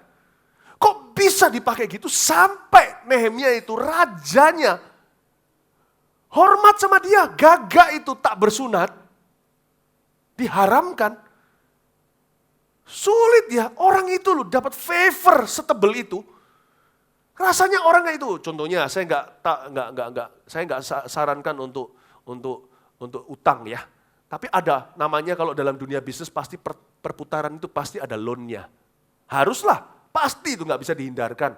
Kok bisa dipakai gitu, sampai Nehemia itu rajanya, hormat sama dia, gagak itu tak bersunat, diharamkan. Sulit ya, orang itu loh dapat favor setebel itu. Rasanya orang kayak itu, contohnya saya nggak sarankan untuk utang ya. Tapi ada namanya kalau dalam dunia bisnis pasti perputaran itu pasti ada loan-nya. Haruslah, pasti itu nggak bisa dihindarkan.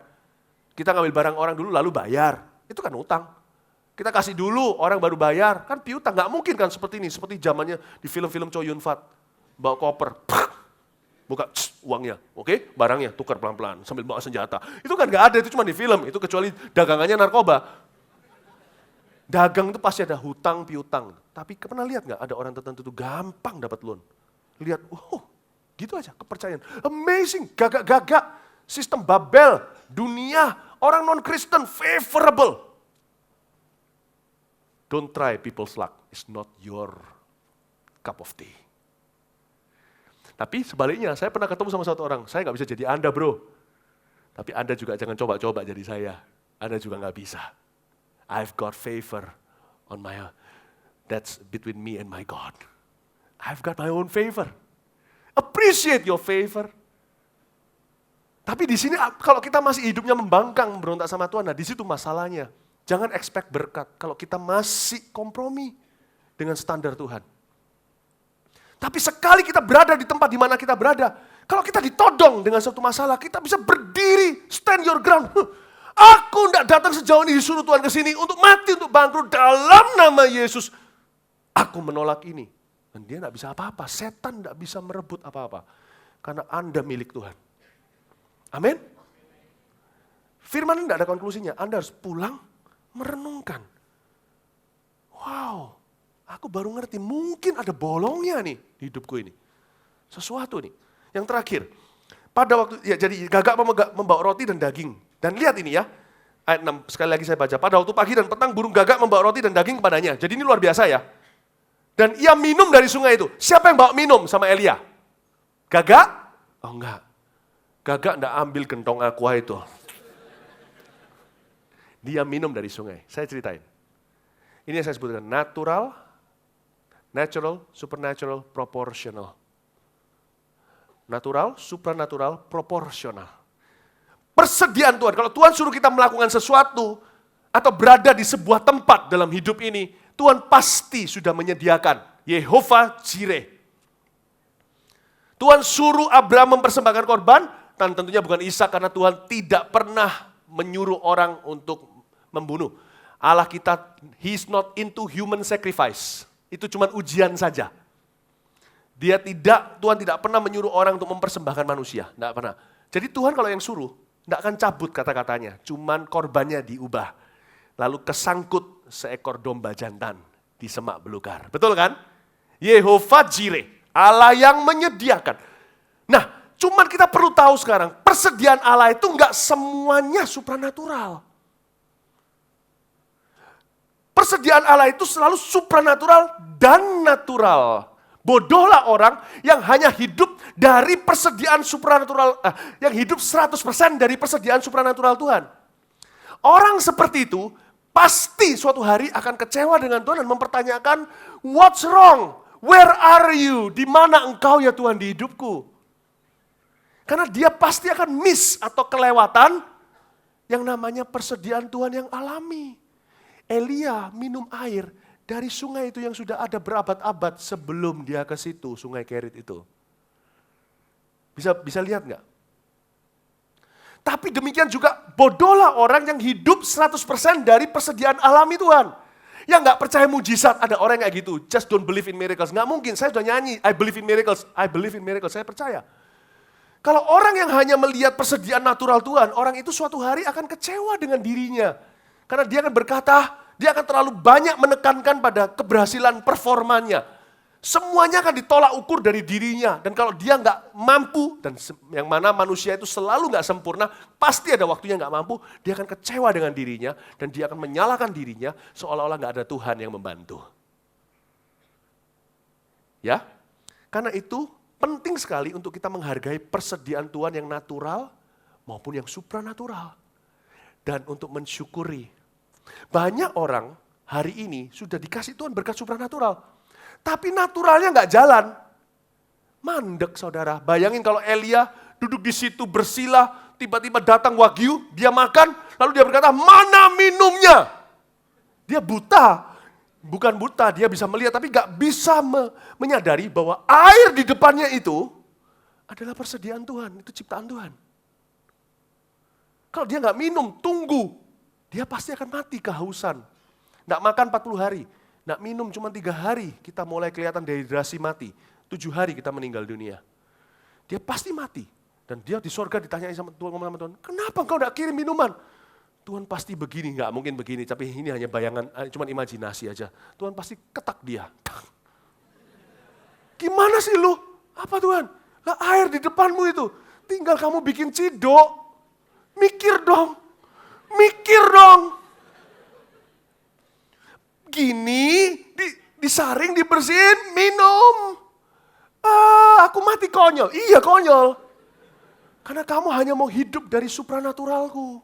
Kita ngambil barang orang dulu lalu bayar, itu kan utang. Kita kasih dulu, orang baru bayar, kan piutang. Nggak mungkin kan seperti ini, seperti zamannya di film-film Chow Yun Fat. Bawa koper, buka uangnya, oke, barangnya tukar pelan-pelan sambil bawa senjata. Itu kan nggak ada, itu cuma di film, itu kecuali dagangannya narkoba. Dagang itu pasti ada hutang piutang. Tapi pernah lihat nggak ada orang tertentu itu gampang dapat loan? Lihat, gitu aja kepercayaan. Amazing, gagak-gagak, sistem Babel, dunia, orang non-Kristen favorable. Don't try people's luck, it's not your cup of tea. Tapi sebaliknya, saya pernah ketemu sama satu orang, saya nggak bisa jadi Anda bro. Tapi Anda juga jangan coba-coba jadi saya. Anda juga nggak bisa. I've got favor on my, that's between me and my God. I've got my own favor. Appreciate your favor. Tapi di sini kalau kita masih hidupnya membangkang, berontak sama Tuhan, nah di situ masalahnya. Jangan expect berkat kalau kita masih kompromi dengan standar Tuhan. Tapi sekali kita berada di tempat di mana kita berada, kalau kita ditodong dengan suatu masalah, kita bisa berdiri, stand your ground. Aku tidak datang sejauh ini disuruh Tuhan ke sini untuk mati, untuk bangkrut dalam nama Yesus. Aku menolak ini. Dan dia tidak bisa apa-apa. Setan tidak bisa merebut apa-apa. Karena Anda milik Tuhan. Amin. Firman ini tidak ada konklusinya. Anda harus pulang merenungkan. Wow, aku baru ngerti. Mungkin ada bolongnya nih di hidupku ini. Sesuatu nih. Yang terakhir. Pada waktu, ya jadi Gagak membawa roti dan daging. Dan lihat ini ya. Ayat 6, sekali lagi saya baca. Pada waktu pagi dan petang burung gagak membawa roti dan daging kepadanya. Jadi ini luar biasa ya. Dan ia minum dari sungai itu. Siapa yang bawa minum sama Elia? Gagak? Oh enggak. Gagak enggak ambil gentong aqua itu. Dia minum dari sungai. Saya ceritain. Ini yang saya sebutkan. Natural, supernatural, proportional. Natural, supranatural, proporsional. Persediaan Tuhan. Kalau Tuhan suruh kita melakukan sesuatu, atau berada di sebuah tempat dalam hidup ini, Tuhan pasti sudah menyediakan. Yehovah Jireh. Tuhan suruh Abraham mempersembahkan korban, dan tentunya bukan Ishak karena Tuhan tidak pernah menyuruh orang untuk membunuh. Allah kita, He's not into human sacrifice. Itu cuma ujian saja. Tuhan tidak pernah menyuruh orang untuk mempersembahkan manusia. Tidak pernah. Jadi Tuhan kalau yang suruh, tidak akan cabut kata-katanya. Cuman korbannya diubah. Lalu kesangkut seekor domba jantan di semak belukar. Betul kan? Yehovah Jireh, Allah yang menyediakan. Nah, cuman kita perlu tahu sekarang, persediaan Allah itu enggak semuanya supranatural. Persediaan Allah itu selalu supranatural dan natural. Bodohlah orang yang hanya hidup dari persediaan supranatural, yang hidup 100% dari persediaan supranatural Tuhan. Orang seperti itu pasti suatu hari akan kecewa dengan Tuhan dan mempertanyakan, what's wrong? Where are you? Di mana engkau ya Tuhan di hidupku? Karena dia pasti akan miss atau kelewatan yang namanya persediaan Tuhan yang alami. Elia minum air dari sungai itu yang sudah ada berabad-abad sebelum dia ke situ, sungai Kerit itu. Bisa lihat nggak? Tapi demikian juga bodohlah orang yang hidup 100% dari persediaan alami Tuhan. Yang nggak percaya mujizat, ada orang yang kayak gitu, just don't believe in miracles. Nggak mungkin, saya sudah nyanyi, I believe in miracles, saya percaya. Kalau orang yang hanya melihat persediaan natural Tuhan, orang itu suatu hari akan kecewa dengan dirinya. Karena dia akan berkata, dia akan terlalu banyak menekankan pada keberhasilan performanya. Semuanya akan ditolak ukur dari dirinya. Dan kalau dia nggak mampu, dan yang mana manusia itu selalu nggak sempurna, pasti ada waktunya nggak mampu, dia akan kecewa dengan dirinya, dan dia akan menyalahkan dirinya, seolah-olah nggak ada Tuhan yang membantu. Ya, karena itu penting sekali untuk kita menghargai persediaan Tuhan yang natural maupun yang supranatural. Dan untuk mensyukuri. Banyak orang hari ini sudah dikasih Tuhan berkat supranatural. Tapi naturalnya nggak jalan. Mandek saudara. Bayangin kalau Elia duduk di situ bersila, tiba-tiba datang wagyu, dia makan, lalu dia berkata, mana minumnya? Dia buta. Bukan buta, dia bisa melihat, tapi nggak bisa menyadari bahwa air di depannya itu adalah persediaan Tuhan, itu ciptaan Tuhan. Kalau dia nggak minum, tunggu. Dia pasti akan mati kehausan. Nggak makan 40 hari. Nggak minum cuma 3 hari, kita mulai kelihatan dehidrasi mati. 7 hari kita meninggal dunia. Dia pasti mati. Dan dia di sorga ditanyai sama Tuhan, ngomong sama Tuhan, kenapa engkau nggak kirim minuman? Tuhan pasti begini, nggak mungkin begini, tapi ini hanya bayangan, cuma imajinasi aja. Tuhan pasti ketak dia. Gimana sih lu? Apa Tuhan? Lah air di depanmu itu, tinggal kamu bikin cidok. Mikir dong. Gini, disaring, dibersihin, minum. Aku mati konyol. Iya konyol. Karena kamu hanya mau hidup dari supranaturalku.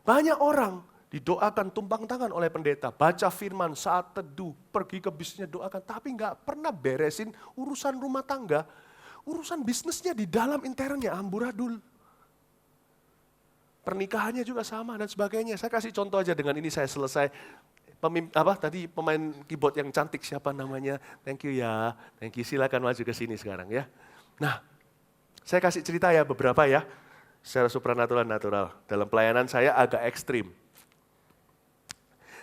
Banyak orang didoakan tumpang tangan oleh pendeta. Baca firman saat teduh, pergi ke bisnisnya doakan. Tapi nggak pernah beresin urusan rumah tangga. Urusan bisnisnya di dalam internnya amburadul. Pernikahannya juga sama dan sebagainya. Saya kasih contoh aja, dengan ini saya selesai. Pemain keyboard yang cantik siapa namanya? Thank you ya. Thank you, silakan maju ke sini sekarang ya. Nah, saya kasih cerita ya beberapa ya. Secara supranatural natural. Dalam pelayanan saya agak ekstrim.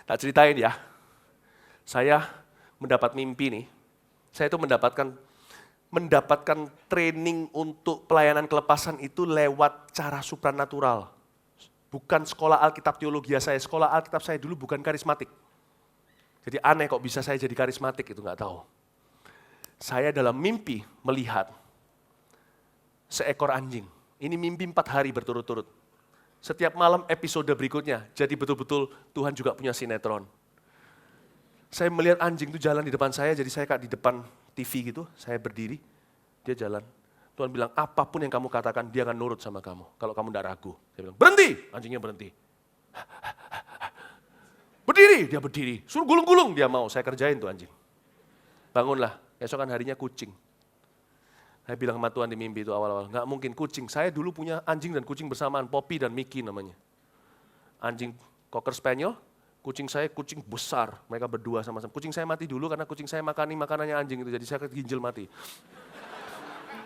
Tak ceritain ya. Saya mendapat mimpi nih, saya itu mendapatkan training untuk pelayanan kelepasan itu lewat cara supranatural. Bukan sekolah Alkitab teologi saya, sekolah Alkitab saya dulu bukan karismatik. Jadi aneh kok bisa saya jadi karismatik, itu nggak tahu. Saya dalam mimpi melihat seekor anjing. Ini mimpi 4 hari berturut-turut. Setiap malam episode berikutnya, jadi betul-betul Tuhan juga punya sinetron. Saya melihat anjing itu jalan di depan saya, jadi saya kayak di depan TV gitu, saya berdiri, dia jalan. Tuhan bilang, apapun yang kamu katakan, dia akan nurut sama kamu. Kalau kamu tidak ragu. Saya bilang, berhenti! Anjingnya berhenti. Berdiri! Dia berdiri. Suruh gulung-gulung, dia mau. Saya kerjain tuh anjing. Bangunlah, keesokan harinya kucing. Saya bilang sama Tuhan di mimpi itu awal-awal, nggak mungkin kucing. Saya dulu punya anjing dan kucing bersamaan, Poppy dan Mickey namanya. Anjing Cocker Spaniel, kucing saya kucing besar, mereka berdua sama-sama. Kucing saya mati dulu karena kucing saya makani makanannya anjing itu, jadi saya ginjal mati.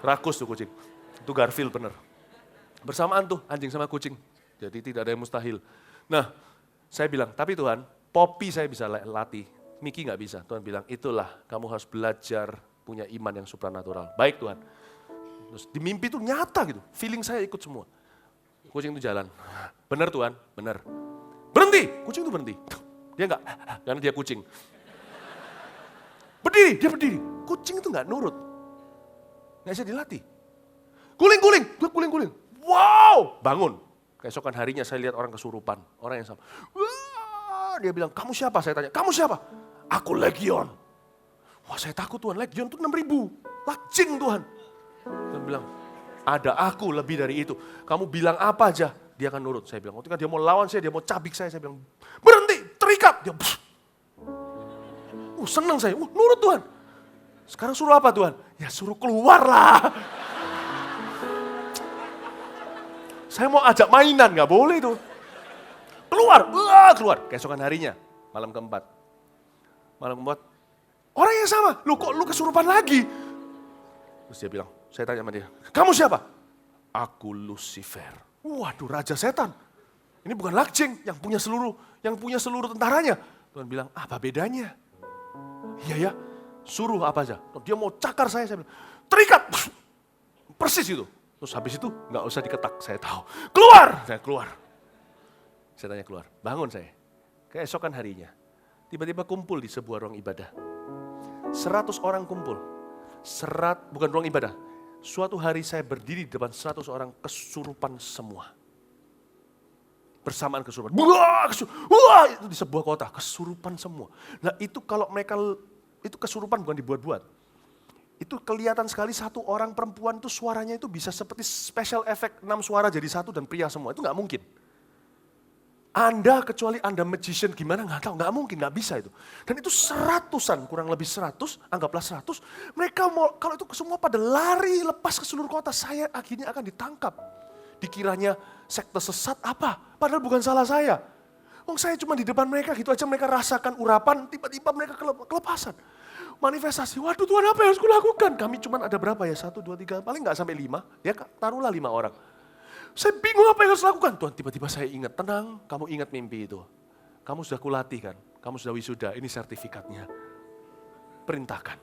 Rakus tuh kucing, itu Garfield bener. Bersamaan tuh anjing sama kucing, jadi tidak ada yang mustahil. Nah, saya bilang, tapi Tuhan, Poppy saya bisa latih, Mickey nggak bisa. Tuhan bilang, itulah kamu harus belajar punya iman yang supranatural. Baik Tuhan. Terus di mimpi itu nyata gitu, feeling saya ikut semua. Kucing itu jalan, benar Tuhan, benar. Berhenti, kucing itu berhenti. Dia enggak, karena dia kucing. Berdiri, dia berdiri. Kucing itu enggak nurut. Enggak bisa dilatih. Guling-guling, dia guling-guling. Wow, bangun. Keesokan harinya saya lihat orang kesurupan, orang yang sama. Wah, dia bilang, kamu siapa? Saya tanya, kamu siapa? Aku Legion. Wah, saya takut Tuhan, Legion itu 6.000. Lajing Tuhan. Tuhan bilang, ada aku lebih dari itu. Kamu bilang apa aja, dia akan nurut. Saya bilang, ketika dia mau lawan saya, dia mau cabik saya bilang, berhenti, terikat. Dia, senang saya, nurut Tuhan. Sekarang suruh apa Tuhan? Ya suruh keluar lah. Saya mau ajak mainan, gak boleh itu. Keluar, keluar. Keesokan harinya, malam keempat. Orang yang sama, lu kok lu kesurupan lagi? Terus dia bilang, saya tanya sama dia, kamu siapa? Aku Lucifer. Waduh, raja setan. Ini bukan Lakjeng yang punya seluruh tentaranya. Tuhan bilang, apa bedanya? Iya ya, suruh apa aja. Dia mau cakar saya bilang, terikat. Persis itu. Terus habis itu nggak usah diketak, saya tahu. Keluar, saya keluar. Saya tanya keluar, bangun saya. Keesokan harinya, tiba-tiba kumpul di sebuah ruang ibadah. 100 orang kumpul. Bukan ruang ibadah. Suatu hari saya berdiri di depan 100 orang kesurupan semua. Bersamaan kesurupan. Wah, itu di sebuah kota, kesurupan semua. Nah itu kalau mereka, itu kesurupan bukan dibuat-buat. Itu kelihatan sekali satu orang perempuan itu suaranya itu bisa seperti special effect 6 suara jadi satu dan pria semua. Itu nggak mungkin. Anda kecuali Anda magician gimana nggak tahu, nggak mungkin, nggak bisa itu. Dan itu seratusan, kurang lebih 100, anggaplah 100. Mereka mau, kalau itu semua pada lari lepas ke seluruh kota, saya akhirnya akan ditangkap. Dikiranya sekte sesat apa? Padahal bukan salah saya. Saya cuma di depan mereka gitu aja, mereka rasakan urapan, tiba-tiba mereka kelepasan. Manifestasi, waduh Tuhan apa yang harus kulakukan? Kami cuma ada berapa ya, 1, 2, 3, paling nggak sampai 5, ya taruhlah 5 orang. Saya bingung apa yang harus lakukan. Tuhan tiba-tiba saya ingat, tenang, kamu ingat mimpi itu. Kamu sudah kulatih kan, kamu sudah wisuda, ini sertifikatnya. Perintahkan.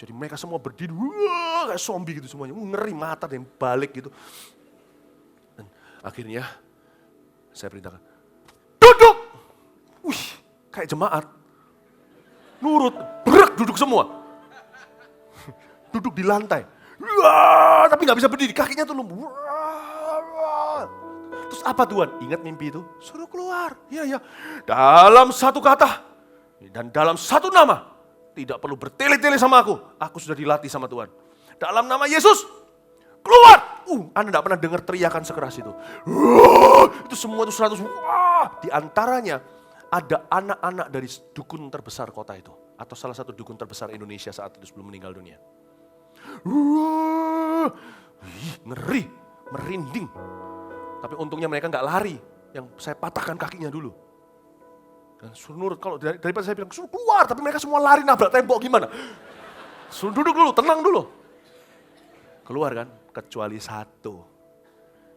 Jadi mereka semua berdiri, wah, kayak zombie gitu semuanya, ngeri mata dan balik gitu. Dan akhirnya saya perintahkan, duduk! Wih, kayak jemaat. Nurut, berak duduk semua. Duduk di lantai. Wah, tapi gak bisa berdiri, kakinya tuh lumpuh. Terus apa Tuhan? Ingat mimpi itu? Suruh keluar. Iya. Dalam satu kata dan dalam satu nama. Tidak perlu bertele-tele sama aku. Aku sudah dilatih sama Tuhan. Dalam nama Yesus, keluar. Anda tidak pernah dengar teriakan sekeras itu. Itu semua itu 100. Di antaranya ada anak-anak dari dukun terbesar kota itu. Atau salah satu dukun terbesar Indonesia saat itu sebelum meninggal dunia. Ngeri, merinding. Tapi untungnya mereka nggak lari, yang saya patahkan kakinya dulu. Dan suruh nurut, kalau daripada saya bilang suruh keluar, tapi mereka semua lari nabrak tembok gimana? Suruh duduk dulu, tenang dulu. Keluar kan, kecuali satu.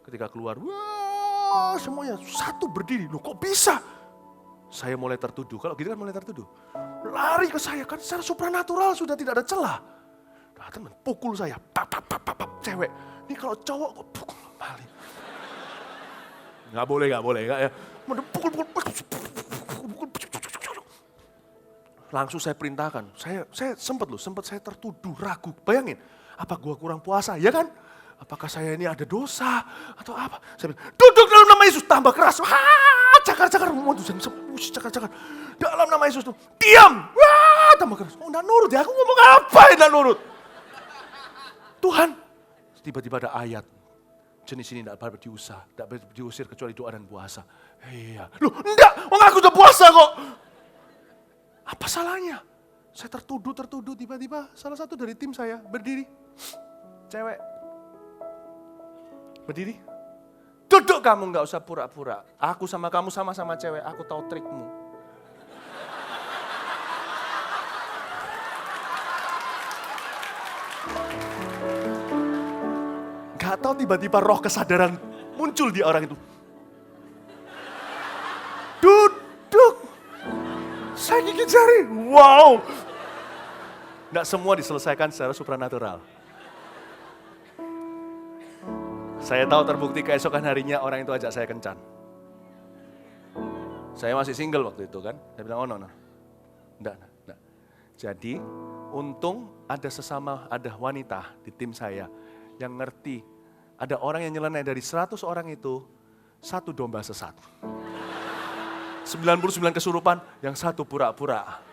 Ketika keluar, wah semuanya, satu berdiri, loh kok bisa? Saya mulai tertuduh. Kalau gitu kan mulai tertuduh. Lari ke saya kan secara supranatural sudah tidak ada celah. Datang dan pukul saya. Pap, pap, pap, pap, pap. Cewek. Ini kalau cowok kok pukul balik. Nggak boleh nggak ya. Pukul. Langsung saya perintahkan. Saya sempat saya tertuduh, ragu. Bayangin, apa gua kurang puasa, ya kan? Apakah saya ini ada dosa atau apa? Saya bilang, duduk dalam nama Yesus, tambah keras. Cakar-cakar, cakar-cakar. Dalam nama Yesus tuh, diam. Wah, tambah keras. Oh, enggak nurut ya, aku ngomong apa enggak nurut? Tuhan, tiba-tiba ada ayat. Jenis ini tidak dapat diusir kecuali doa dan puasa. Iya, loh enggak, aku udah puasa kok. Apa salahnya? Saya tertuduh, tiba-tiba salah satu dari tim saya berdiri. Cewek. Berdiri. Duduk kamu, gak usah pura-pura. Aku sama kamu sama-sama cewek, aku tahu trikmu. Gak tahu tiba-tiba roh kesadaran muncul di orang itu. Duduk. Saya gigit jari. Wow. Nggak semua diselesaikan secara supranatural. Saya tahu terbukti keesokan harinya orang itu ajak saya kencan. Saya masih single waktu itu kan. Saya bilang, oh no. Enggak. Jadi, untung ada wanita di tim saya yang ngerti. Ada orang yang nyeleneh dari 100 orang itu, 1 domba sesat. 99 kesurupan, yang 1 pura-pura.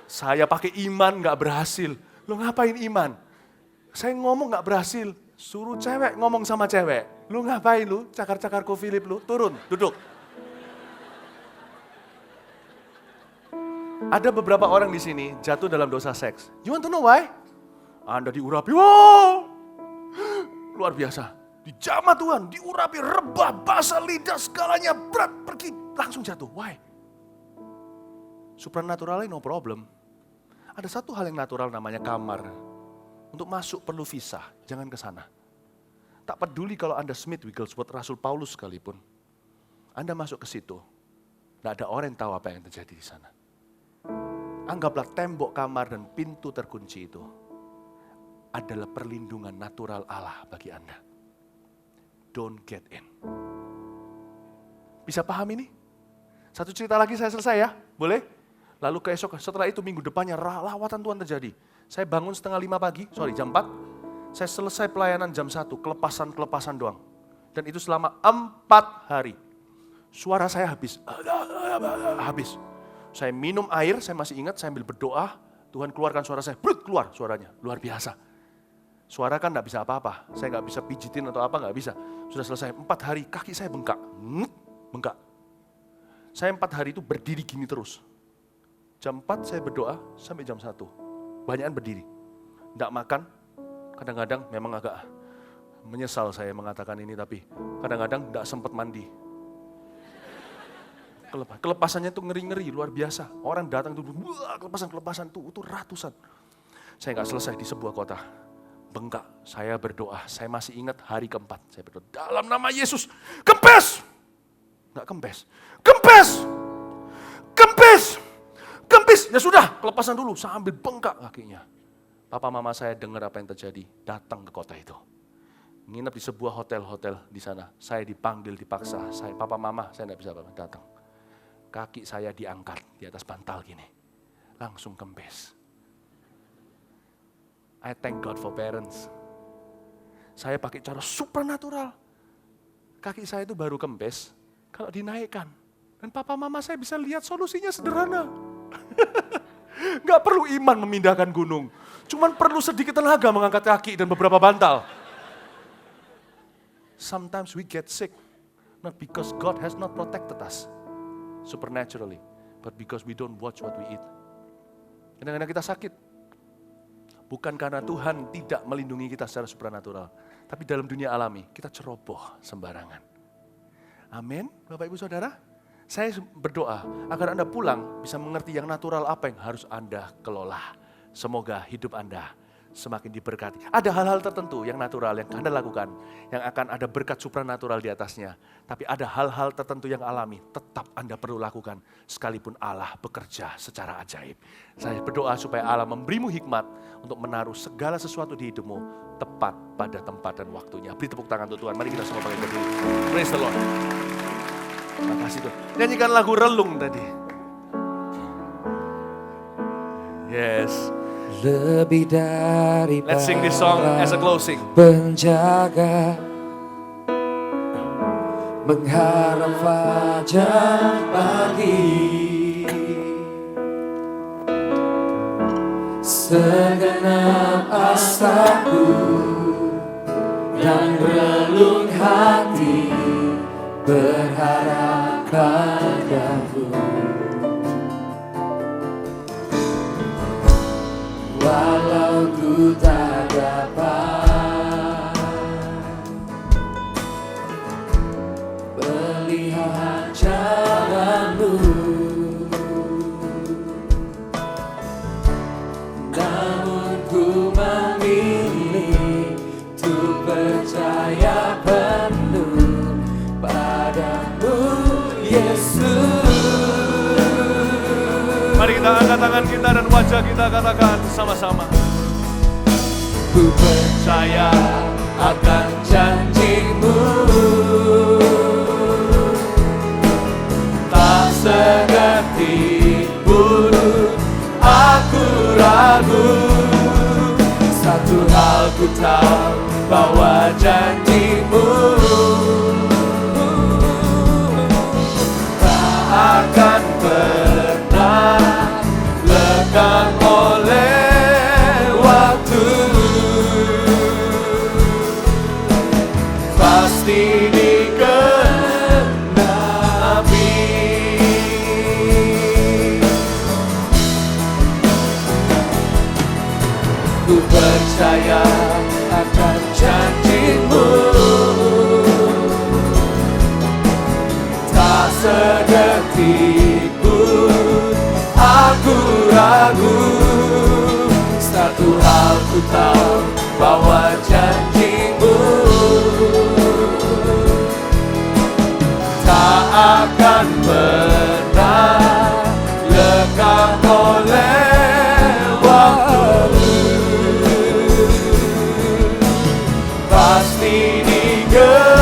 Saya pakai iman gak berhasil. Lu ngapain iman? Saya ngomong gak berhasil. Suruh cewek ngomong sama cewek. Lu ngapain lu? Cakar-cakarku Philip lu. Turun, duduk. Ada beberapa orang di sini jatuh dalam dosa seks. You want to know why? Anda diurapi. Wow! Luar biasa. Dijamah Tuhan, diurapi, rebah, basah, lidah, segalanya berat, pergi, langsung jatuh. Why? Supranaturalnya no problem. Ada satu hal yang natural namanya kamar. Untuk masuk perlu visa, jangan ke sana. Tak peduli kalau Anda Smith Wigglesworth, Rasul Paulus sekalipun. Anda masuk ke situ, tidak ada orang yang tahu apa yang terjadi di sana. Anggaplah tembok kamar dan pintu terkunci itu adalah perlindungan natural Allah bagi Anda. Don't get in. Bisa paham ini? Satu cerita lagi saya selesai ya, boleh? Lalu setelah itu minggu depannya lawatan Tuhan terjadi. Saya bangun setengah 5 pagi, jam 4. Saya selesai pelayanan jam 1, kelepasan doang. Dan itu selama 4 hari. Suara saya habis. Saya minum air, saya masih ingat, saya ambil berdoa. Tuhan keluarkan suara saya, keluar suaranya, luar biasa. Suara kan gak bisa apa-apa, saya gak bisa pijitin atau apa, gak bisa. Sudah selesai 4 hari, kaki saya bengkak. Bengkak. Saya 4 hari itu berdiri gini terus. Jam 4 saya berdoa sampai jam 1. Banyakan berdiri. Gak makan, kadang-kadang memang agak menyesal saya mengatakan ini, tapi kadang-kadang gak sempat mandi. Kelepasannya itu ngeri-ngeri, luar biasa. Orang datang itu, kelepasan itu ratusan. Saya gak selesai di sebuah kota. Bengkak, saya berdoa, saya masih ingat hari keempat, saya berdoa, dalam nama Yesus, kempes! Enggak kempes! Ya sudah, kelepasan dulu, sambil bengkak kakinya. Papa mama saya dengar apa yang terjadi, datang ke kota itu. Nginep di sebuah hotel di sana, saya dipanggil, dipaksa, papa mama, saya enggak bisa datang. Kaki saya diangkat di atas bantal gini, langsung kempes. I thank God for parents. Saya pakai cara supernatural. Kaki saya itu baru kempes, kalau dinaikkan. Dan papa mama saya bisa lihat solusinya sederhana. Gak perlu iman memindahkan gunung. Cuman perlu sedikit tenaga mengangkat kaki dan beberapa bantal. Sometimes we get sick. Not because God has not protected us supernaturally. But because we don't watch what we eat. Kadang-kadang kita sakit. Bukan karena Tuhan tidak melindungi kita secara supranatural. Tapi dalam dunia alami, kita ceroboh sembarangan. Amin, Bapak Ibu Saudara. Saya berdoa agar Anda pulang bisa mengerti yang natural apa yang harus Anda kelola. Semoga hidup Anda semakin diberkati. Ada hal-hal tertentu yang natural yang Anda lakukan, yang akan ada berkat supranatural di atasnya. Tapi ada hal-hal tertentu yang alami, tetap Anda perlu lakukan, sekalipun Allah bekerja secara ajaib. Saya berdoa supaya Allah memberimu hikmat untuk menaruh segala sesuatu di hidupmu tepat pada tempat dan waktunya. Beri tepuk tangan untuk Tuhan, mari kita semua bangkit berdiri. Praise the Lord. Terima kasih Tuhan. Nyanyikan lagu Relung tadi. Yes. Lebih dari Let's sing this song as a closing. penjaga, mengharap fajar pagi, segenap asaku dan relung hati berharap padamu. Walau ku tak dapat melihat jalanmu, namun ku memilih untuk percaya penuh padamu, Yesus. Mari kita angkat tangan kita dan wajah kita katakan sama-sama. Ku percaya akan janjimu, tak sedetik pun aku ragu. Satu hal ku tahu, bahwa janjimu tak akan pernah lekang oleh waktu. Pasti digenapi. Ku percaya akan janjimu, tak sedetik pun aku ragu. Satu hal ku tahu, bahwa janjimu tak akan pernah lekang oleh waktu. Pasti digenapi.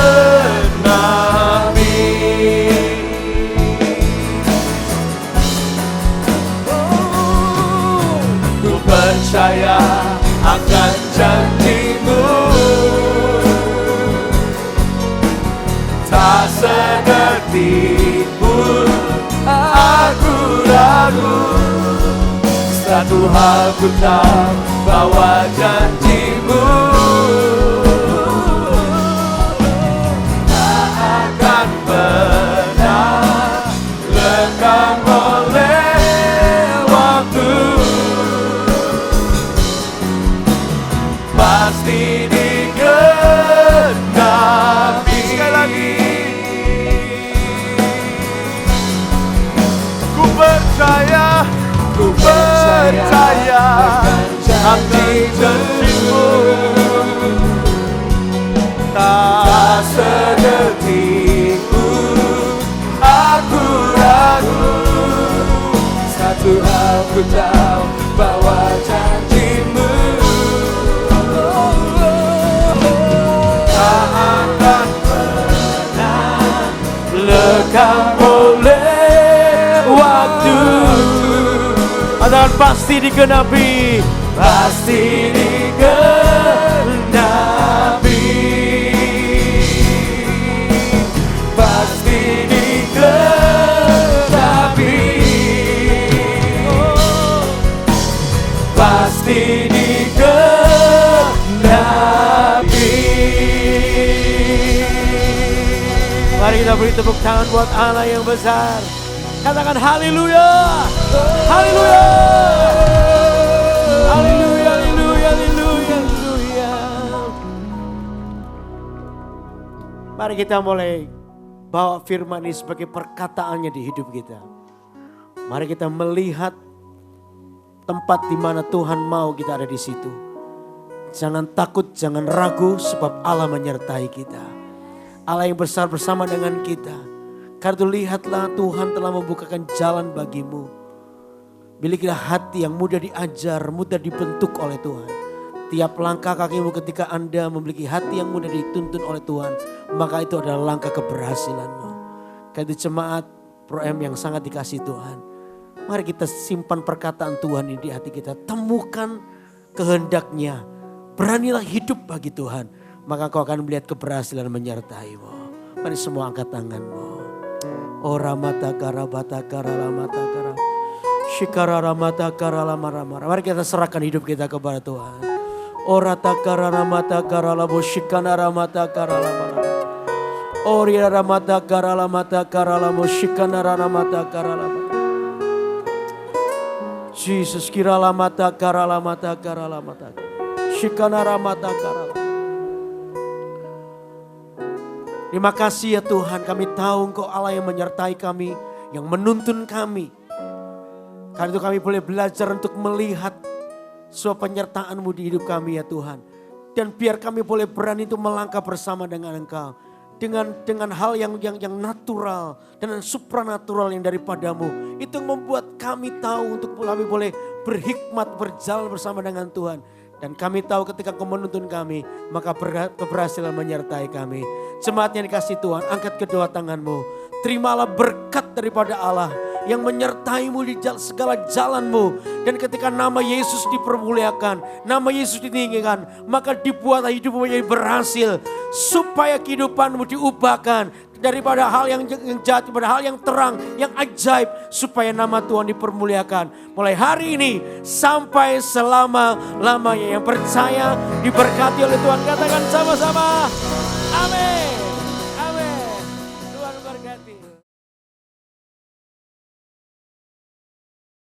Ku percaya akan janjimu, tak sedetik pun aku ragu. Satu hal ku tahu, bahwa janjimu tak akan pernah lekang oleh waktu. Pasti digenapi. Sekali lagi. Ku percaya akan janjimu, tak sedetik pun aku ragu. Satu hal ku tahu, bahwa janjimu tak akan pernah lekang oleh waktu. Dan pasti digenapi. Pasti digenapi. Pasti digenapi. Pasti digenapi. Mari kita beri tepuk tangan buat Allah yang besar. Katakan haleluya. Haleluya. Haleluya, haleluya, haleluya, haleluya. Mari kita mulai bawa firman ini sebagai perkataannya di hidup kita. Mari kita melihat tempat di mana Tuhan mau kita ada di situ. Jangan takut, jangan ragu sebab Allah menyertai kita. Allah yang besar bersama dengan kita. Karena itu lihatlah Tuhan telah membukakan jalan bagimu. Milikilah hati yang mudah diajar, mudah dibentuk oleh Tuhan. Tiap langkah kakimu ketika Anda memiliki hati yang mudah dituntun oleh Tuhan, maka itu adalah langkah keberhasilanmu. Karena itu jemaat Pro M yang sangat dikasih Tuhan. Mari kita simpan perkataan Tuhan ini di hati kita. Temukan kehendaknya. Beranilah hidup bagi Tuhan. Maka kau akan melihat keberhasilan menyertaimu. Mari semua angkat tanganmu. Oh ramata karabata karalamata kara. Shikara ramata karalamarama. Mari kita serahkan hidup kita kepada Tuhan. Oh rata kararamata karalabo shikana ramata karalamara. Oh ria ramata karalamata karalamo shikana ramata karalamara. Jesus kiralamata karalamata karalamata. Shikana ramata karalamata. Terima kasih ya Tuhan, kami tahu Engkau Allah yang menyertai kami, yang menuntun kami. Karena itu kami boleh belajar untuk melihat sebuah penyertaan-Mu di hidup kami ya Tuhan. Dan biar kami boleh berani untuk melangkah bersama dengan Engkau. Dengan hal yang natural dan supranatural yang daripadamu. Itu yang membuat kami tahu untuk kami boleh berhikmat berjalan bersama dengan Tuhan. Dan kami tahu ketika Kau menuntun kami, maka keberhasilan menyertai kami. Jemaat yang dikasih Tuhan, angkat kedua tanganmu. Terimalah berkat daripada Allah yang menyertaimu di segala jalanmu. Dan ketika nama Yesus dipermuliakan, nama Yesus ditinggikan, maka dibuatlah hidupmu menjadi berhasil. Supaya kehidupanmu diubahkan daripada hal yang jahat kepada hal yang terang, yang ajaib. Supaya nama Tuhan dipermuliakan. Mulai hari ini sampai selama-lamanya. Yang percaya diberkati oleh Tuhan, katakan sama-sama. Amin.